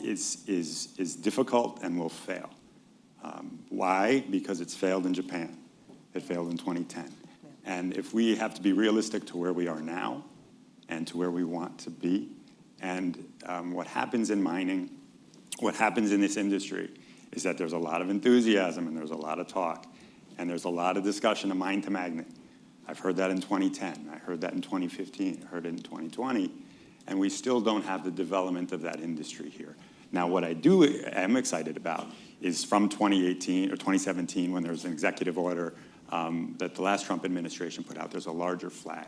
S2: is difficult and will fail. Why? Because it's failed in Japan. It failed in 2010. Yeah. And if we have to be realistic to where we are now and to where we want to be, and what happens in mining, what happens in this industry is that there's a lot of enthusiasm and there's a lot of talk and there's a lot of discussion of mine to magnet. I've heard that in 2010. I heard that in 2015. I heard it in 2020. and we still don't have the development of that industry here. Now, what I am excited about is from 2018 or 2017, when there was an executive order that the last Trump administration put out, there's a larger flag.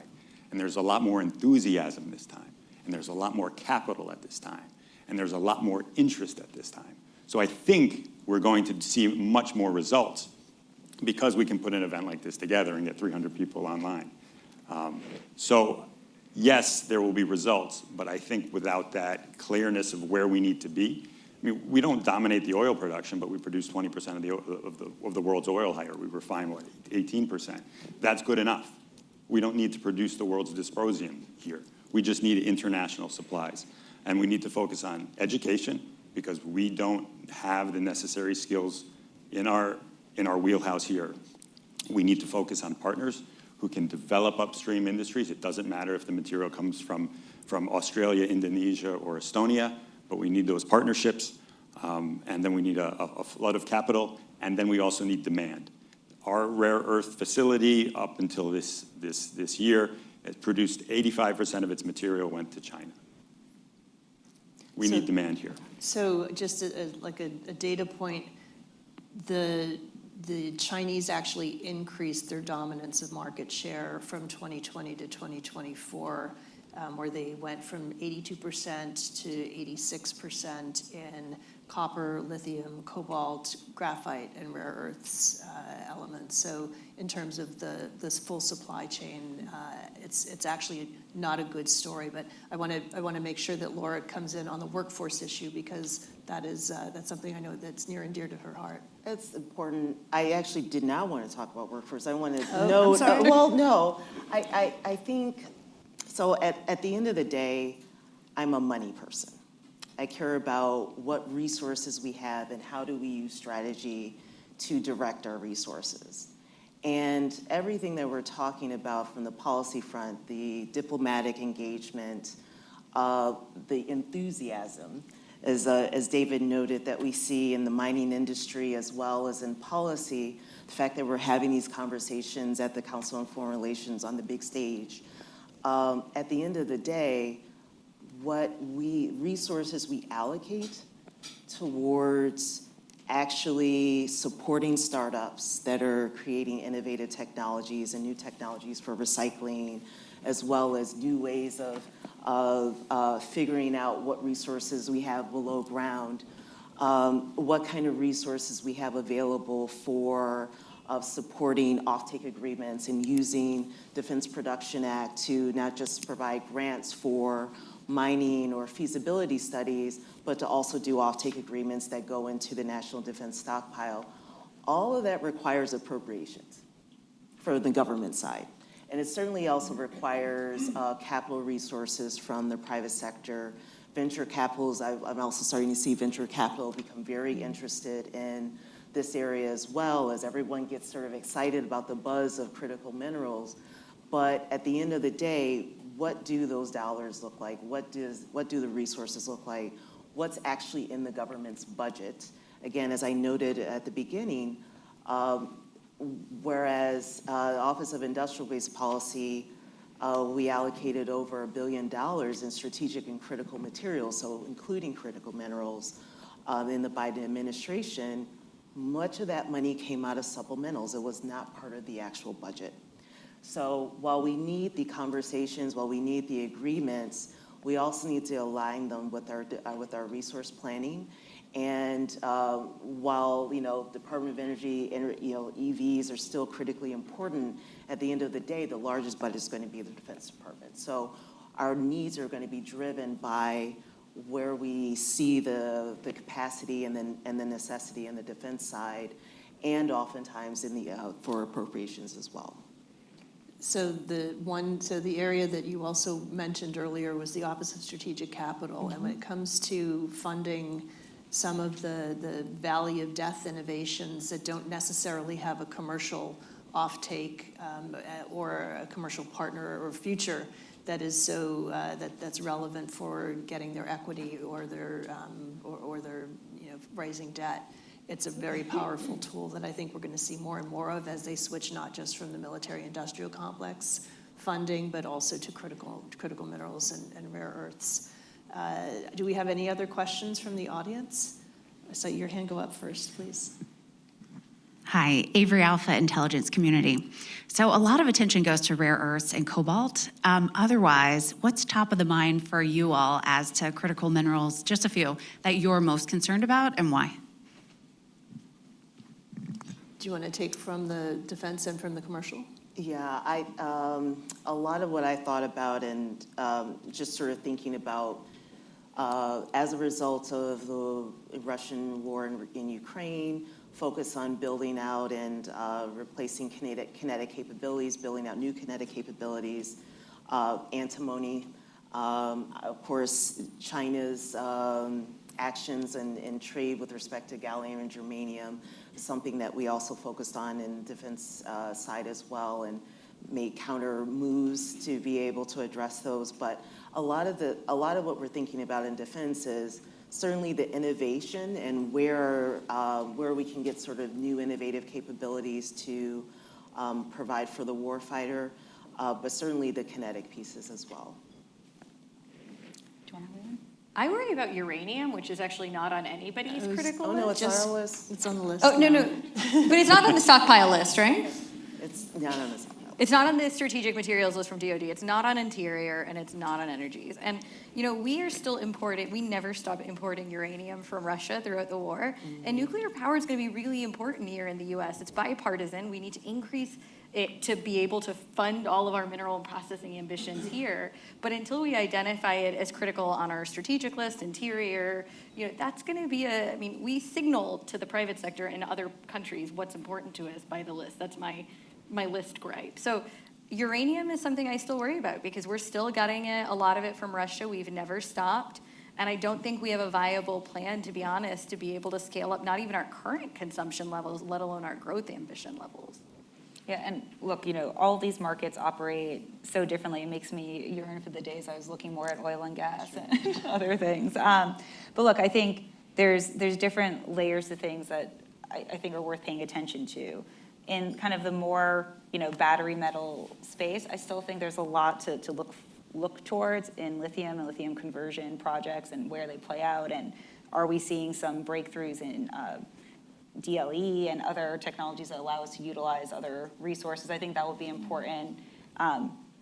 S2: And there's a lot more enthusiasm this time. And there's a lot more capital at this time. And there's a lot more interest at this time. So I think we're going to see much more results because we can put an event like this together and get 300 people online. So yes, there will be results, but I think without that clearness of where we need to be, I mean, we don't dominate the oil production, but we produce 20% of the world's oil hire. We refine, 18%. That's good enough. We don't need to produce the world's dysprosium here. We just need international supplies. And we need to focus on education because we don't have the necessary skills in our wheelhouse here. We need to focus on partners who can develop upstream industries. It doesn't matter if the material comes from Australia, Indonesia, or Estonia, but we need those partnerships. And then we need a flood of capital. And then we also need demand. Our rare earth facility, up until this year, it produced 85% of its material went to China. We need demand here.
S1: So just like a data point, the Chinese actually increased their dominance of market share from 2020 to 2024, where they went from 82% to 86% in copper, lithium, cobalt, graphite, and rare earths elements. So in terms of this full supply chain, it's actually not a good story. But I want to make sure that Laura comes in on the workforce issue because that's something I know that's near and dear to her heart.
S3: It's important. I actually did not want to talk about workforce. I wanted to
S1: I'm sorry.
S3: well, no. I think, so at the end of the day, I'm a money person. I care about what resources we have and how do we use strategy to direct our resources. And everything that we're talking about from the policy front, the diplomatic engagement, the enthusiasm, as David noted, that we see in the mining industry as well as in policy, the fact that we're having these conversations at the Council on Foreign Relations on the big stage. At the end of the day, resources we allocate towards actually supporting startups that are creating innovative technologies and new technologies for recycling, as well as new ways of figuring out what resources we have below ground, what kind of resources we have available for supporting offtake agreements and using Defense Production Act to not just provide grants for mining or feasibility studies, but to also do offtake agreements that go into the national defense stockpile. All of that requires appropriations for the government side. And it certainly also requires capital resources from the private sector. Venture capitals, I'm also starting to see venture capital become very interested in this area as well, as everyone gets sort of excited about the buzz of critical minerals. But at the end of the day, what do those dollars look like? What do the resources look like? What's actually in the government's budget? Again, as I noted at the beginning, whereas the Office of Industrial Base Policy, we allocated over $1 billion in strategic and critical materials, so including critical minerals, in the Biden administration, much of that money came out of supplementals. It was not part of the actual budget. So while we need the conversations, while we need the agreements, we also need to align them with our resource planning. And while Department of Energy and EVs are still critically important, at the end of the day, the largest budget is going to be the Defense Department. So our needs are going to be driven by where we see the capacity and the necessity in the defense side, and oftentimes for appropriations as well.
S1: So the area that you also mentioned earlier was the Office of Strategic Capital. Mm-hmm. And when it comes to funding some of the valley of death innovations that don't necessarily have a commercial offtake or a commercial partner or future that is that's relevant for getting their equity or their rising debt. It's a very powerful tool that I think we're going to see more and more of as they switch not just from the military-industrial complex, funding, but also to critical minerals and rare earths. Do we have any other questions from the audience? I saw your hand go up first, please.
S7: Hi, Avery Alpha Intelligence Community. So a lot of attention goes to rare earths and cobalt. Otherwise, what's top of the mind for you all as to critical minerals, just a few, that you're most concerned about and why?
S1: Do you want to take from the defense and from the commercial?
S3: Yeah, a lot of what I thought about and just sort of thinking about as a result of the Russian war in Ukraine, focus on building out and replacing kinetic capabilities, building out new kinetic capabilities, antimony, of course, China's actions and trade with respect to gallium and germanium, something that we also focused on in the defense side as well, and made counter moves to be able to address those. But a lot of what we're thinking about in defense is certainly the innovation and where we can get sort of new innovative capabilities to provide for the warfighter, but certainly the kinetic pieces as well.
S4: Do you want to weigh in?
S5: I worry about uranium, which is actually not on anybody's critical list.
S3: No, it's on our list.
S1: It's on the list.
S5: Oh, no. But it's not on the stockpile list, right?
S3: It's not on this.
S5: It's not on the strategic materials list from DoD. It's not on Interior, and it's not on Energies. And, we are still importing. We never stop importing uranium from Russia throughout the war. And nuclear power is going to be really important here in the U.S. It's bipartisan. We need to increase it to be able to fund all of our mineral and processing ambitions here. But until we identify it as critical on our strategic list, Interior, that's going to be we signal to the private sector and other countries what's important to us by the list. That's my list gripe. So uranium is something I still worry about because we're still getting a lot of it from Russia. We've never stopped. And I don't think we have a viable plan, to be honest, to be able to scale up not even our current consumption levels, let alone our growth ambition levels.
S4: Yeah, and look, all these markets operate so differently. It makes me yearn for the days I was looking more at oil and gas and other things. But look, I think there's different layers of things that I think are worth paying attention to. In kind of the more, battery metal space, I still think there's a lot to look towards in lithium and lithium conversion projects and where they play out. And are we seeing some breakthroughs in DLE and other technologies that allow us to utilize other resources? I think that will be important,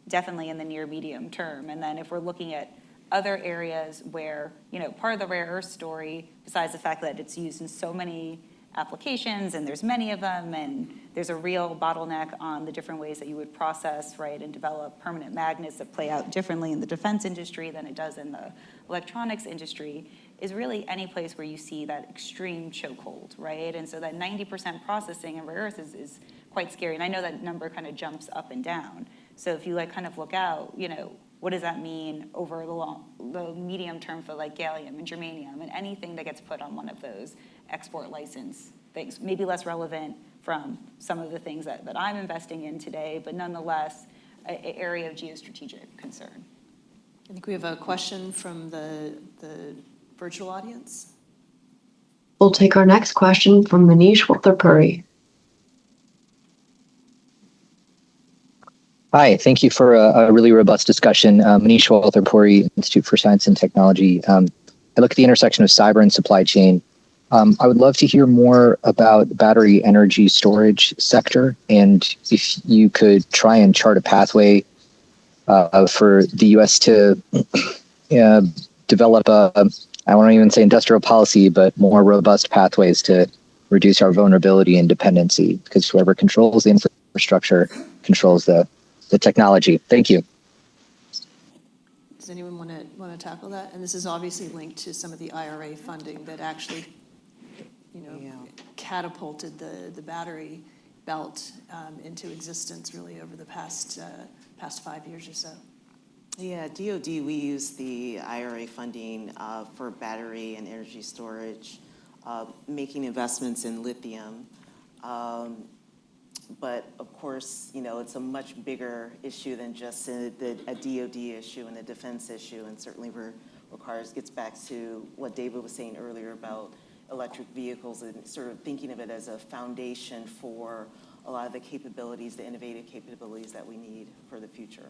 S4: definitely in the near medium term. And then if we're looking at other areas where, part of the rare earth story, besides the fact that it's used in so many applications and there's many of them and there's a real bottleneck on the different ways that you would process, right, and develop permanent magnets that play out differently in the defense industry than it does in the electronics industry, is really any place where you see that extreme chokehold, right? And so that 90% processing in rare earth is quite scary. And I know that number kind of jumps up and down. So if you kind of look out, what does that mean over the medium term for like gallium and germanium and anything that gets put on one of those export license things? Maybe less relevant from some of the things that I'm investing in today, but nonetheless, an area of geostrategic concern.
S1: I think we have a question from the virtual audience.
S8: We'll take our next question from Manish Waltherpuri.
S9: Hi, thank you for a really robust discussion. Manish Waltherpuri, Institute for Science and Technology. I look at the intersection of cyber and supply chain. I would love to hear more about the battery energy storage sector, and if you could try and chart a pathway for the U.S. to develop I won't even say industrial policy, but more robust pathways to reduce our vulnerability and dependency, because whoever controls the infrastructure controls the technology. Thank you.
S1: Does anyone want to tackle that? And this is obviously linked to some of the IRA funding that actually, catapulted the battery belt into existence really over the past 5 years or so.
S3: Yeah, DoD, we use the IRA funding for battery and energy storage, making investments in lithium. But of course, it's a much bigger issue than just a DoD issue and a defense issue, and certainly gets back to what David was saying earlier about electric vehicles and sort of thinking of it as a foundation for a lot of the capabilities, the innovative capabilities that we need for the future.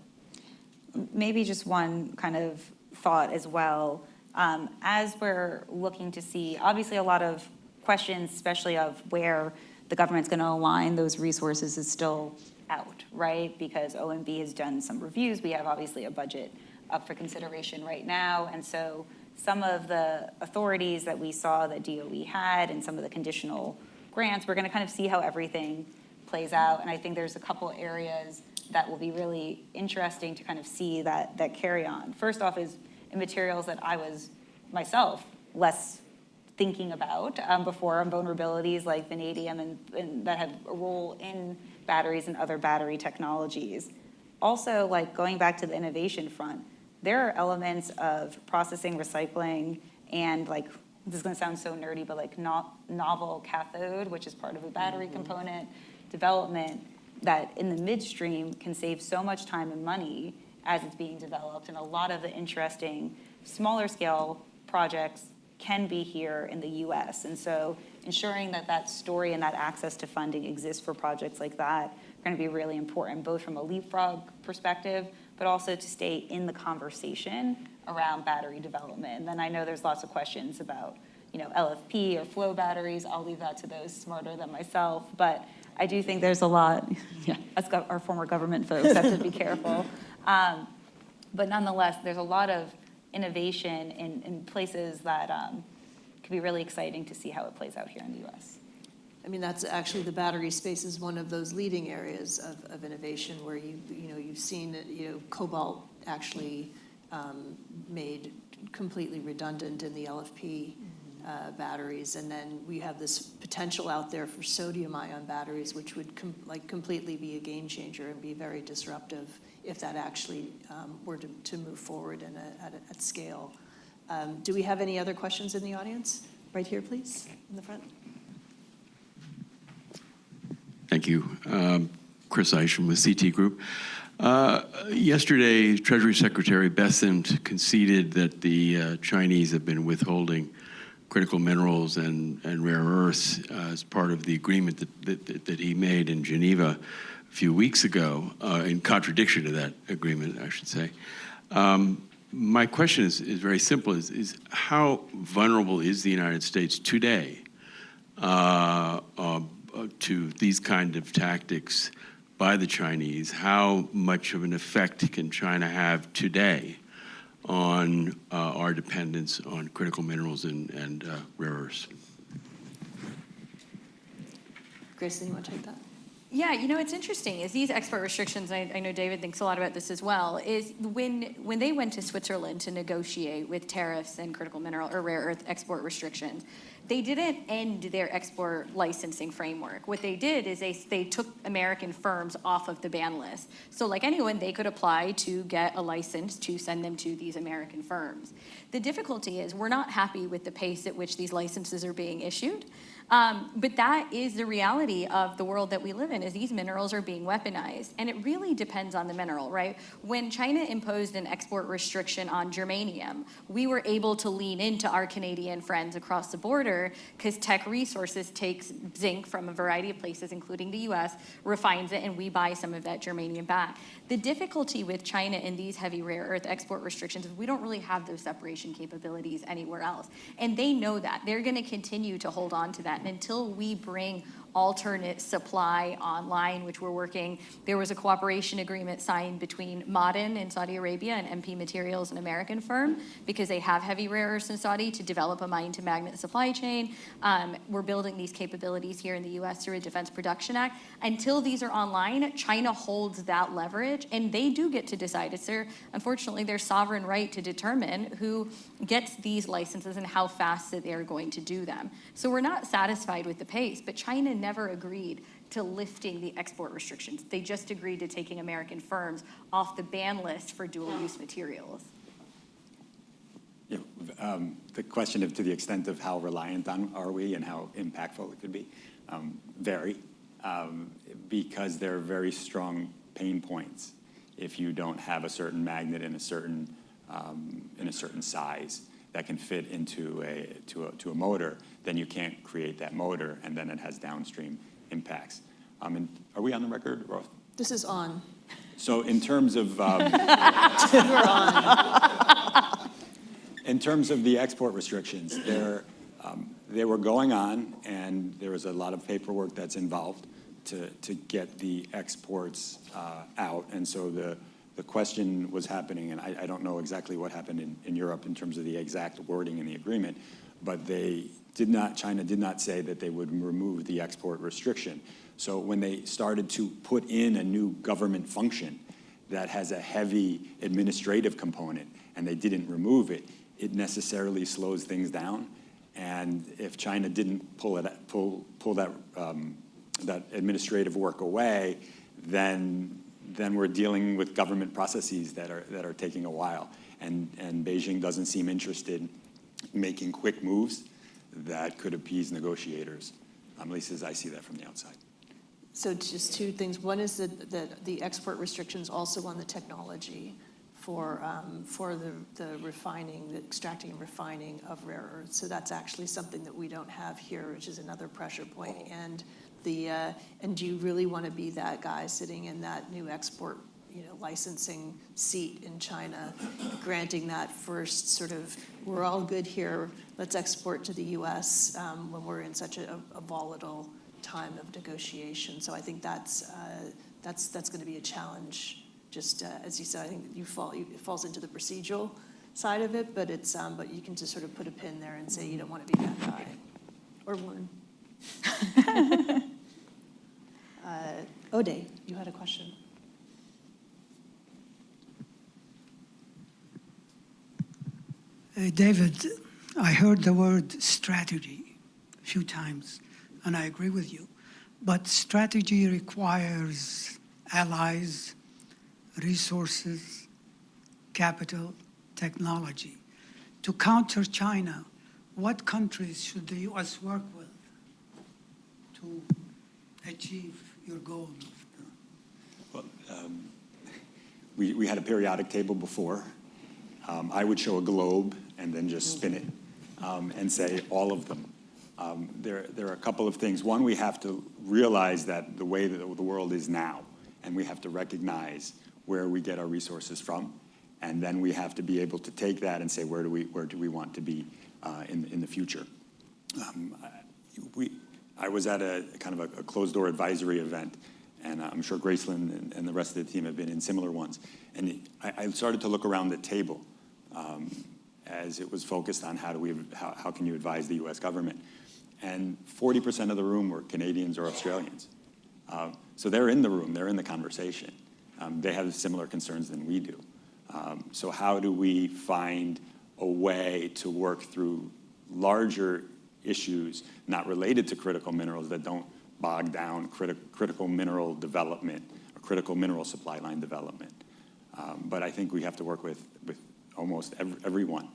S4: Maybe just one kind of thought as well. As we're looking to see, obviously a lot of questions, especially of where the government's going to align those resources, is still out, right? Because OMB has done some reviews. We have obviously a budget up for consideration right now. And so some of the authorities that we saw that DOE had and some of the conditional grants, we're going to kind of see how everything plays out. And I think there's a couple areas that will be really interesting to kind of see that carry on. First off is in materials that I was myself less thinking about before, on vulnerabilities like vanadium and that have a role in batteries and other battery technologies. Also, like going back to the innovation front, there are elements of processing, recycling, and like, this is gonna sound so nerdy, but like novel cathode, which is part of a battery component, development that in the midstream can save so much time and money as it's being developed. And a lot of the interesting smaller scale projects can be here in the US. And so ensuring that that story and that access to funding exists for projects like that are going to be really important, both from a leapfrog perspective, but also to stay in the conversation around battery development. And then I know there's lots of questions about, you know, LFP or flow batteries. I'll leave that to those smarter than myself. But I do think there's a lot, us our former government folks have to be careful. But nonetheless, there's a lot of innovation in places that could be really exciting to see how it plays out here in the US.
S1: I mean, that's actually, the battery space is one of those leading areas of innovation where you've seen, cobalt actually made completely redundant in the LFP batteries. And then we have this potential out there for sodium-ion batteries, which would completely be a game changer and be very disruptive if that actually were to move forward at scale. Do we have any other questions in the audience? Right here, please, in the front.
S10: Thank you. Chris Isham with CT Group. Yesterday, Treasury Secretary Bessent conceded that the Chinese have been withholding critical minerals and rare earths as part of the agreement that he made in Geneva a few weeks ago, in contradiction to that agreement, I should say. My question is very simple, is how vulnerable is the United States today to these kind of tactics by the Chinese? How much of an effect can China have today on our dependence on critical minerals and rare earths?
S1: Gracelin, you want to take that?
S5: Yeah, it's interesting is these export restrictions, I know David thinks a lot about this as well, is when they went to Switzerland to negotiate with tariffs and critical mineral or rare earth export restrictions, they didn't end their export licensing framework. What they did is they took American firms off of the ban list. So like anyone, they could apply to get a license to send them to these American firms. The difficulty is we're not happy with the pace at which these licenses are being issued. But that is the reality of the world that we live in, is these minerals are being weaponized. And it really depends on the mineral, right? When China imposed an export restriction on germanium, we were able to lean into our Canadian friends across the border because Tech Resources takes zinc from a variety of places, including the US, refines it, and we buy some of that germanium back. The difficulty with China in these heavy rare earth export restrictions is we don't really have those separation capabilities anywhere else. And they know that. They're going to continue to hold on to that. And until we bring alternate supply online, which we're working, there was a cooperation agreement signed between Ma'aden in Saudi Arabia and MP Materials, an American firm, because they have heavy rare earths in Saudi, to develop a mine to magnet supply chain. We're building these capabilities here in the US through a Defense Production Act. Until these are online, China holds that leverage, and they do get to decide. It's unfortunately, their sovereign right to determine who gets these licenses and how fast that they're going to do them. So we're not satisfied with the pace, but China never agreed to lifting the export restrictions. They just agreed to taking American firms off the ban list for dual-use materials.
S2: The question of to the extent of how reliant on are we and how impactful it could be vary because there are very strong pain points. If you don't have a certain magnet in a certain size that can fit into a motor, then you can't create that motor, and then it has downstream impacts. And are we on the record, Roth?
S1: This is on.
S2: So in terms of
S1: We're on.
S2: in terms of the export restrictions, they were going on, and there was a lot of paperwork that's involved to get the exports out. And so the question was happening, and I don't know exactly what happened in Europe in terms of the exact wording in the agreement, but China did not say that they would remove the export restriction. So when they started to put in a new government function that has a heavy administrative component, and they didn't remove it, it necessarily slows things down. And if China didn't pull that administrative work away, then we're dealing with government processes that are taking a while. And Beijing doesn't seem interested in making quick moves that could appease negotiators, at least as I see that from the outside.
S1: So just two things. One is that the export restrictions also on the technology for the refining, the extracting and refining of rare earths. So that's actually something that we don't have here, which is another pressure point. And do you really want to be that guy sitting in that new export, licensing seat in China, granting that first sort of, we're all good here, let's export to the U.S. When we're in such a volatile time of negotiation. So I think that's going to be a challenge. Just as you said, I think it falls into the procedural side of it, but but you can just sort of put a pin there and say you don't want to be that guy or woman. Ode, you had a question.
S11: David, I heard the word strategy a few times, and I agree with you. But strategy requires allies, resources, capital, technology. To counter China, what countries should the U.S. work with to achieve your goals?
S2: Well, we had a periodic table before. I would show a globe and then just spin it and say all of them. There are a couple of things. One, we have to realize that the way that the world is now, and we have to recognize where we get our resources from, and then we have to be able to take that and say where do we want to be in the future. I was at a kind of a closed-door advisory event, and I'm sure Gracelin and the rest of the team have been in similar ones. And I started to look around the table as it was focused on how can you advise the U.S. government. And 40% of the room were Canadians or Australians. So they're in the room, they're in the conversation. They have similar concerns than we do. So how do we find a way to work through larger issues not related to critical minerals that don't bog down critical mineral development or critical mineral supply line development? But I think we have to work with almost everyone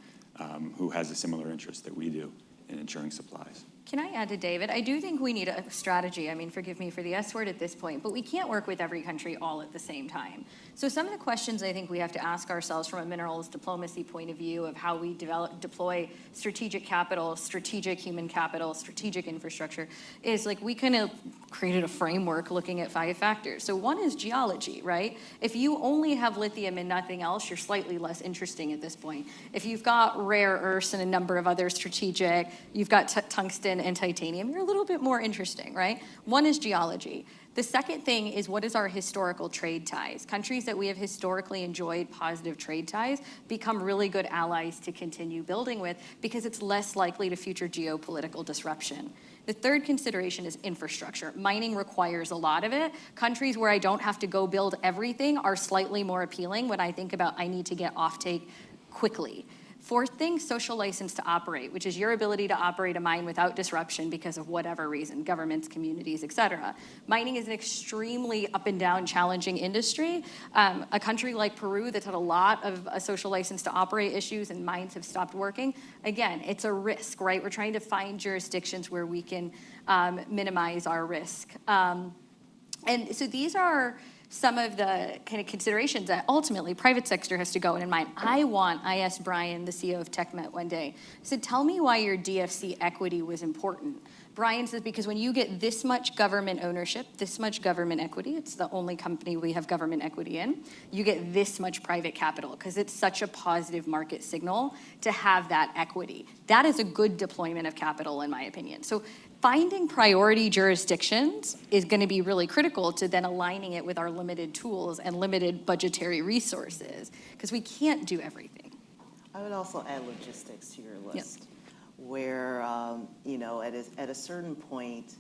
S2: who has a similar interest that we do in ensuring supplies.
S5: Can I add to David? I do think we need a strategy. I mean, forgive me for the S word at this point, but we can't work with every country all at the same time. So some of the questions I think we have to ask ourselves from a minerals diplomacy point of view of how we deploy strategic capital, strategic human capital, strategic infrastructure is like we kind of created a framework looking at 5 factors. So one is geology, right? If you only have lithium and nothing else, you're slightly less interesting at this point. If you've got rare earths and a number of other strategic, you've got tungsten and titanium, you're a little bit more interesting, right? One is geology. The second thing is what is our historical trade ties? Countries that we have historically enjoyed positive trade ties become really good allies to continue building with because it's less likely to future geopolitical disruption. The third consideration is infrastructure. Mining requires a lot of it. Countries where I don't have to go build everything are slightly more appealing when I think about I need to get offtake quickly. Fourth thing, social license to operate, which is your ability to operate a mine without disruption because of whatever reason, governments, communities, et cetera. Mining is an extremely up and down challenging industry. A country like Peru that's had a lot of social license to operate issues and mines have stopped working, again, it's a risk, right? We're trying to find jurisdictions where we can minimize our risk. And so these are some of the kind of considerations that ultimately private sector has to go in mind. I asked Brian, the CEO of TechMet one day, I said, tell me why your DFC equity was important. Brian says, because when you get this much government ownership, this much government equity, it's the only company we have government equity in, you get this much private capital, because it's such a positive market signal to have that equity. That is a good deployment of capital, in my opinion. So finding priority jurisdictions is going to be really critical to then aligning it with our limited tools and limited budgetary resources, because we can't do everything.
S3: I would also add logistics to your list, where, you know, at a certain point,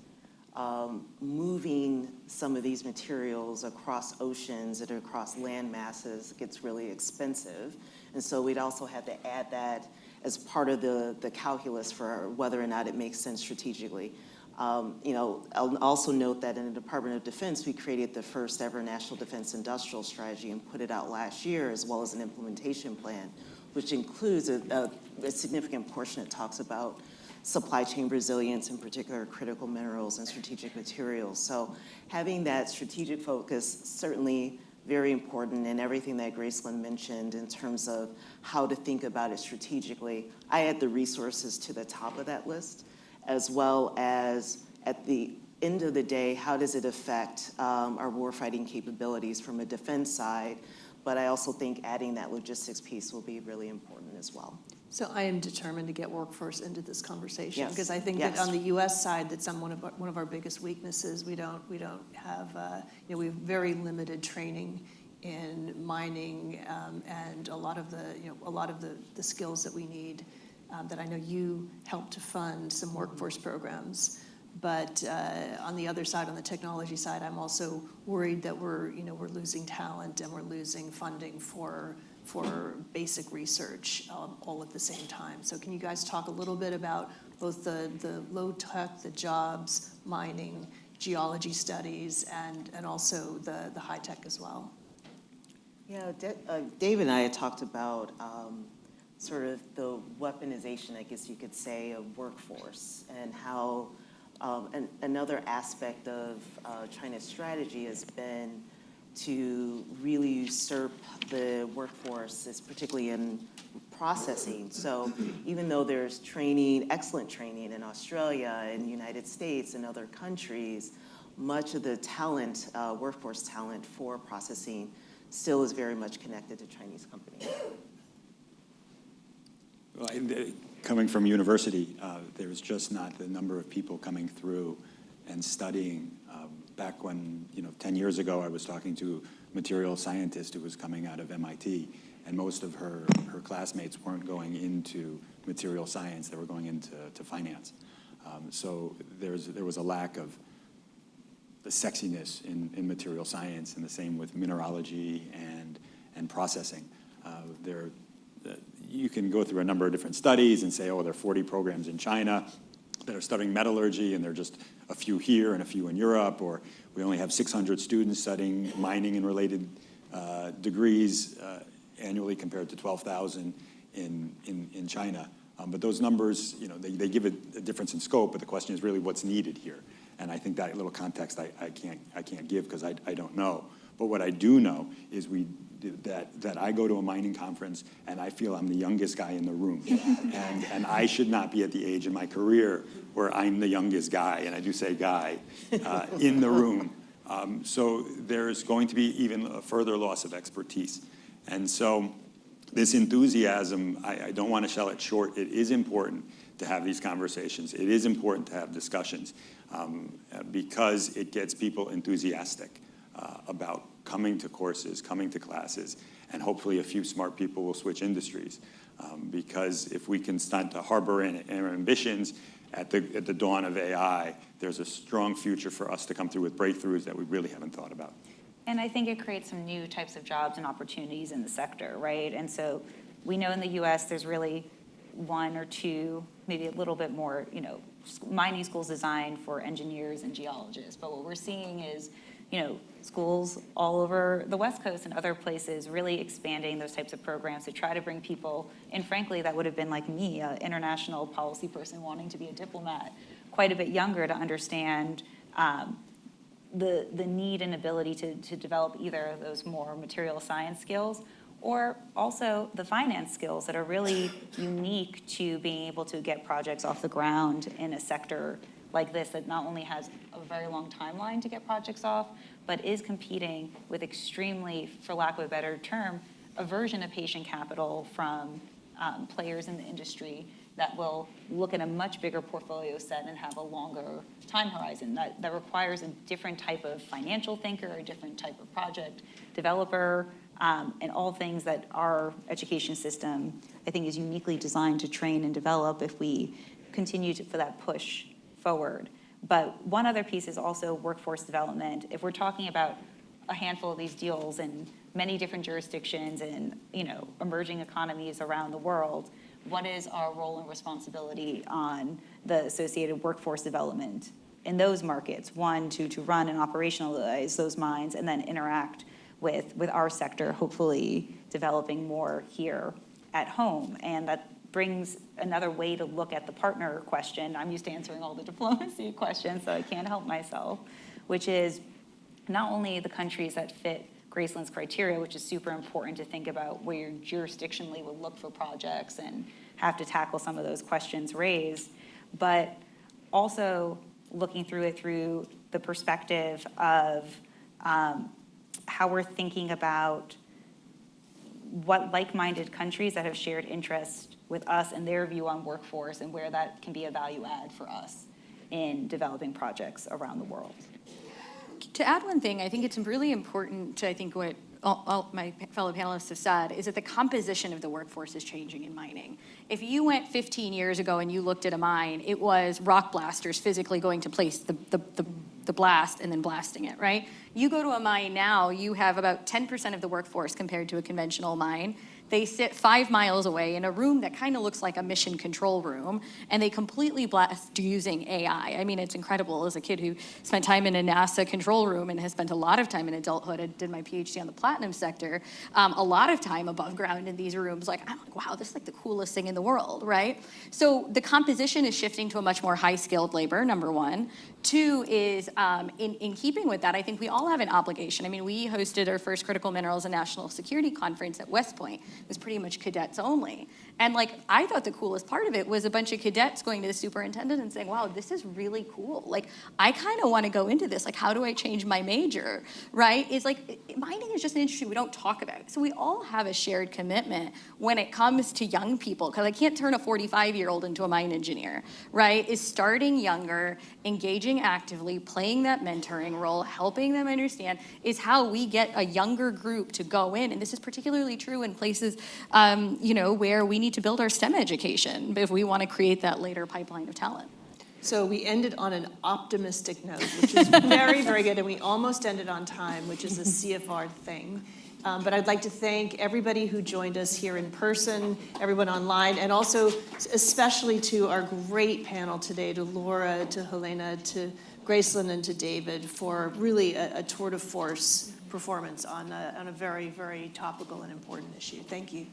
S3: moving some of these materials across oceans and across land masses gets really expensive. And so we'd also have to add that as part of the calculus for whether or not it makes sense strategically. You know, I'll also note that in the Department of Defense, we created the first ever National Defense Industrial Strategy and put it out last year, as well as an implementation plan, which includes a significant portion that talks about supply chain resilience, in particular critical minerals and strategic materials. So having that strategic focus, certainly very important, and everything that Gracelin mentioned in terms of how to think about it strategically. I add the resources to the top of that list, as well as at the end of the day, how does it affect our warfighting capabilities from a defense side? But I also think adding that logistics piece will be really important as well.
S1: So I am determined to get workforce into this conversation,
S3: Yes.
S1: because I think that on the U.S. side, that's one of our biggest weaknesses. We don't have you know, we have very limited training in mining and a lot of the skills that we need. That I know you helped to fund some workforce programs. But on the other side, on the technology side, I'm also worried that we're losing talent and we're losing funding for basic research all at the same time. So can you guys talk a little bit about both the low tech, the jobs, mining, geology studies, and also the high tech as well?
S3: Yeah, Dave and I had talked about sort of the weaponization, I guess you could say, of workforce, and how another aspect of China's strategy has been to really usurp the workforce, particularly in processing. So even though there's training, excellent training in Australia and the United States and other countries, much of the talent, workforce talent for processing still is very much connected to Chinese companies.
S2: Well, coming from university, there was just not the number of people coming through and studying. Back when, 10 years ago, I was talking to a material scientist who was coming out of MIT, and most of her classmates weren't going into material science, they were going into finance. So there was a lack of the sexiness in material science, and the same with mineralogy and processing. You can go through a number of different studies and say, oh, there are 40 programs in China that are studying metallurgy, and there are just a few here and a few in Europe, or we only have 600 students studying mining and related degrees annually compared to 12,000 in China. But those numbers, they give a difference in scope, but the question is really what's needed here. And I think that little context I can't give because I don't know. But what I do know is that I go to a mining conference and I feel I'm the youngest guy in the room. and I should not be at the age in my career where I'm the youngest guy, and I do say guy, in the room. So there's going to be even a further loss of expertise. And so this enthusiasm, I don't want to sell it short. It is important to have these conversations. It is important to have discussions because it gets people enthusiastic about coming to courses, coming to classes, and hopefully a few smart people will switch industries. Because if we can start to harbor in our ambitions at the dawn of AI, there's a strong future for us to come through with breakthroughs that we really haven't thought about.
S4: And I think it creates some new types of jobs and opportunities in the sector, right? And so we know in the US there's really one or two, maybe a little bit more, mining schools designed for engineers and geologists. But what we're seeing is, schools all over the West Coast and other places really expanding those types of programs to try to bring people, and frankly, that would have been like me, an international policy person wanting to be a diplomat, quite a bit younger to understand the need and ability to develop either of those more material science skills, or also the finance skills that are really unique to being able to get projects off the ground in a sector like this that not only has a very long timeline to get projects off, but is competing with extremely, for lack of a better term, aversion of patient capital from players in the industry that will look at a much bigger portfolio set and have a longer time horizon. That requires a different type of financial thinker, a different type of project developer, and all things that our education system, I think, is uniquely designed to train and develop if we continue for that push forward. But one other piece is also workforce development. If we're talking about a handful of these deals in many different jurisdictions and emerging economies around the world, what is our role and responsibility on the associated workforce development in those markets? One, to run and operationalize those mines and then interact with our sector, hopefully developing more here at home. And that brings another way to look at the partner question. I'm used to answering all the diplomacy questions, so I can't help myself, which is not only the countries that fit Gracelin's criteria, which is super important to think about where you jurisdictionally would look for projects and have to tackle some of those questions raised, but also looking through it through the perspective of how we're thinking about what like-minded countries that have shared interest with us and their view on workforce and where that can be a value add for us in developing projects around the world.
S5: To add one thing, I think it's really important to, I think what all my fellow panelists have said, is that the composition of the workforce is changing in mining. If you went 15 years ago and you looked at a mine, it was rock blasters physically going to place the blast and then blasting it, right? You go to a mine now, you have about 10% of the workforce compared to a conventional mine. They sit 5 miles away in a room that kind of looks like a mission control room, and they completely blast using AI. I mean, it's incredible. As a kid who spent time in a NASA control room and has spent a lot of time in adulthood, I did my PhD on the platinum sector, a lot of time above ground in these rooms. I'm like, wow, this is like the coolest thing in the world, right? So the composition is shifting to a much more high-skilled labor, number one. Two is, in keeping with that, I think we all have an obligation. I mean, we hosted our first Critical Minerals and National Security Conference at West Point. It was pretty much cadets only. And I thought the coolest part of it was a bunch of cadets going to the superintendent and saying, wow, this is really cool. I kind of want to go into this. How do I change my major, right? It's mining is just an industry we don't talk about. So we all have a shared commitment when it comes to young people, because I can't turn a 45-year-old into a mine engineer, right? Is starting younger, engaging actively, playing that mentoring role, helping them understand is how we get a younger group to go in. And this is particularly true in places, where we need to build our STEM education if we want to create that later pipeline of talent.
S1: So we ended on an optimistic note, which is very, very good. And we almost ended on time, which is a CFR thing. But I'd like to thank everybody who joined us here in person, everyone online, and also especially to our great panel today, to Laura, to Helaina, to Gracelin, and to David for really a tour de force performance on a very, very topical and important issue. Thank you.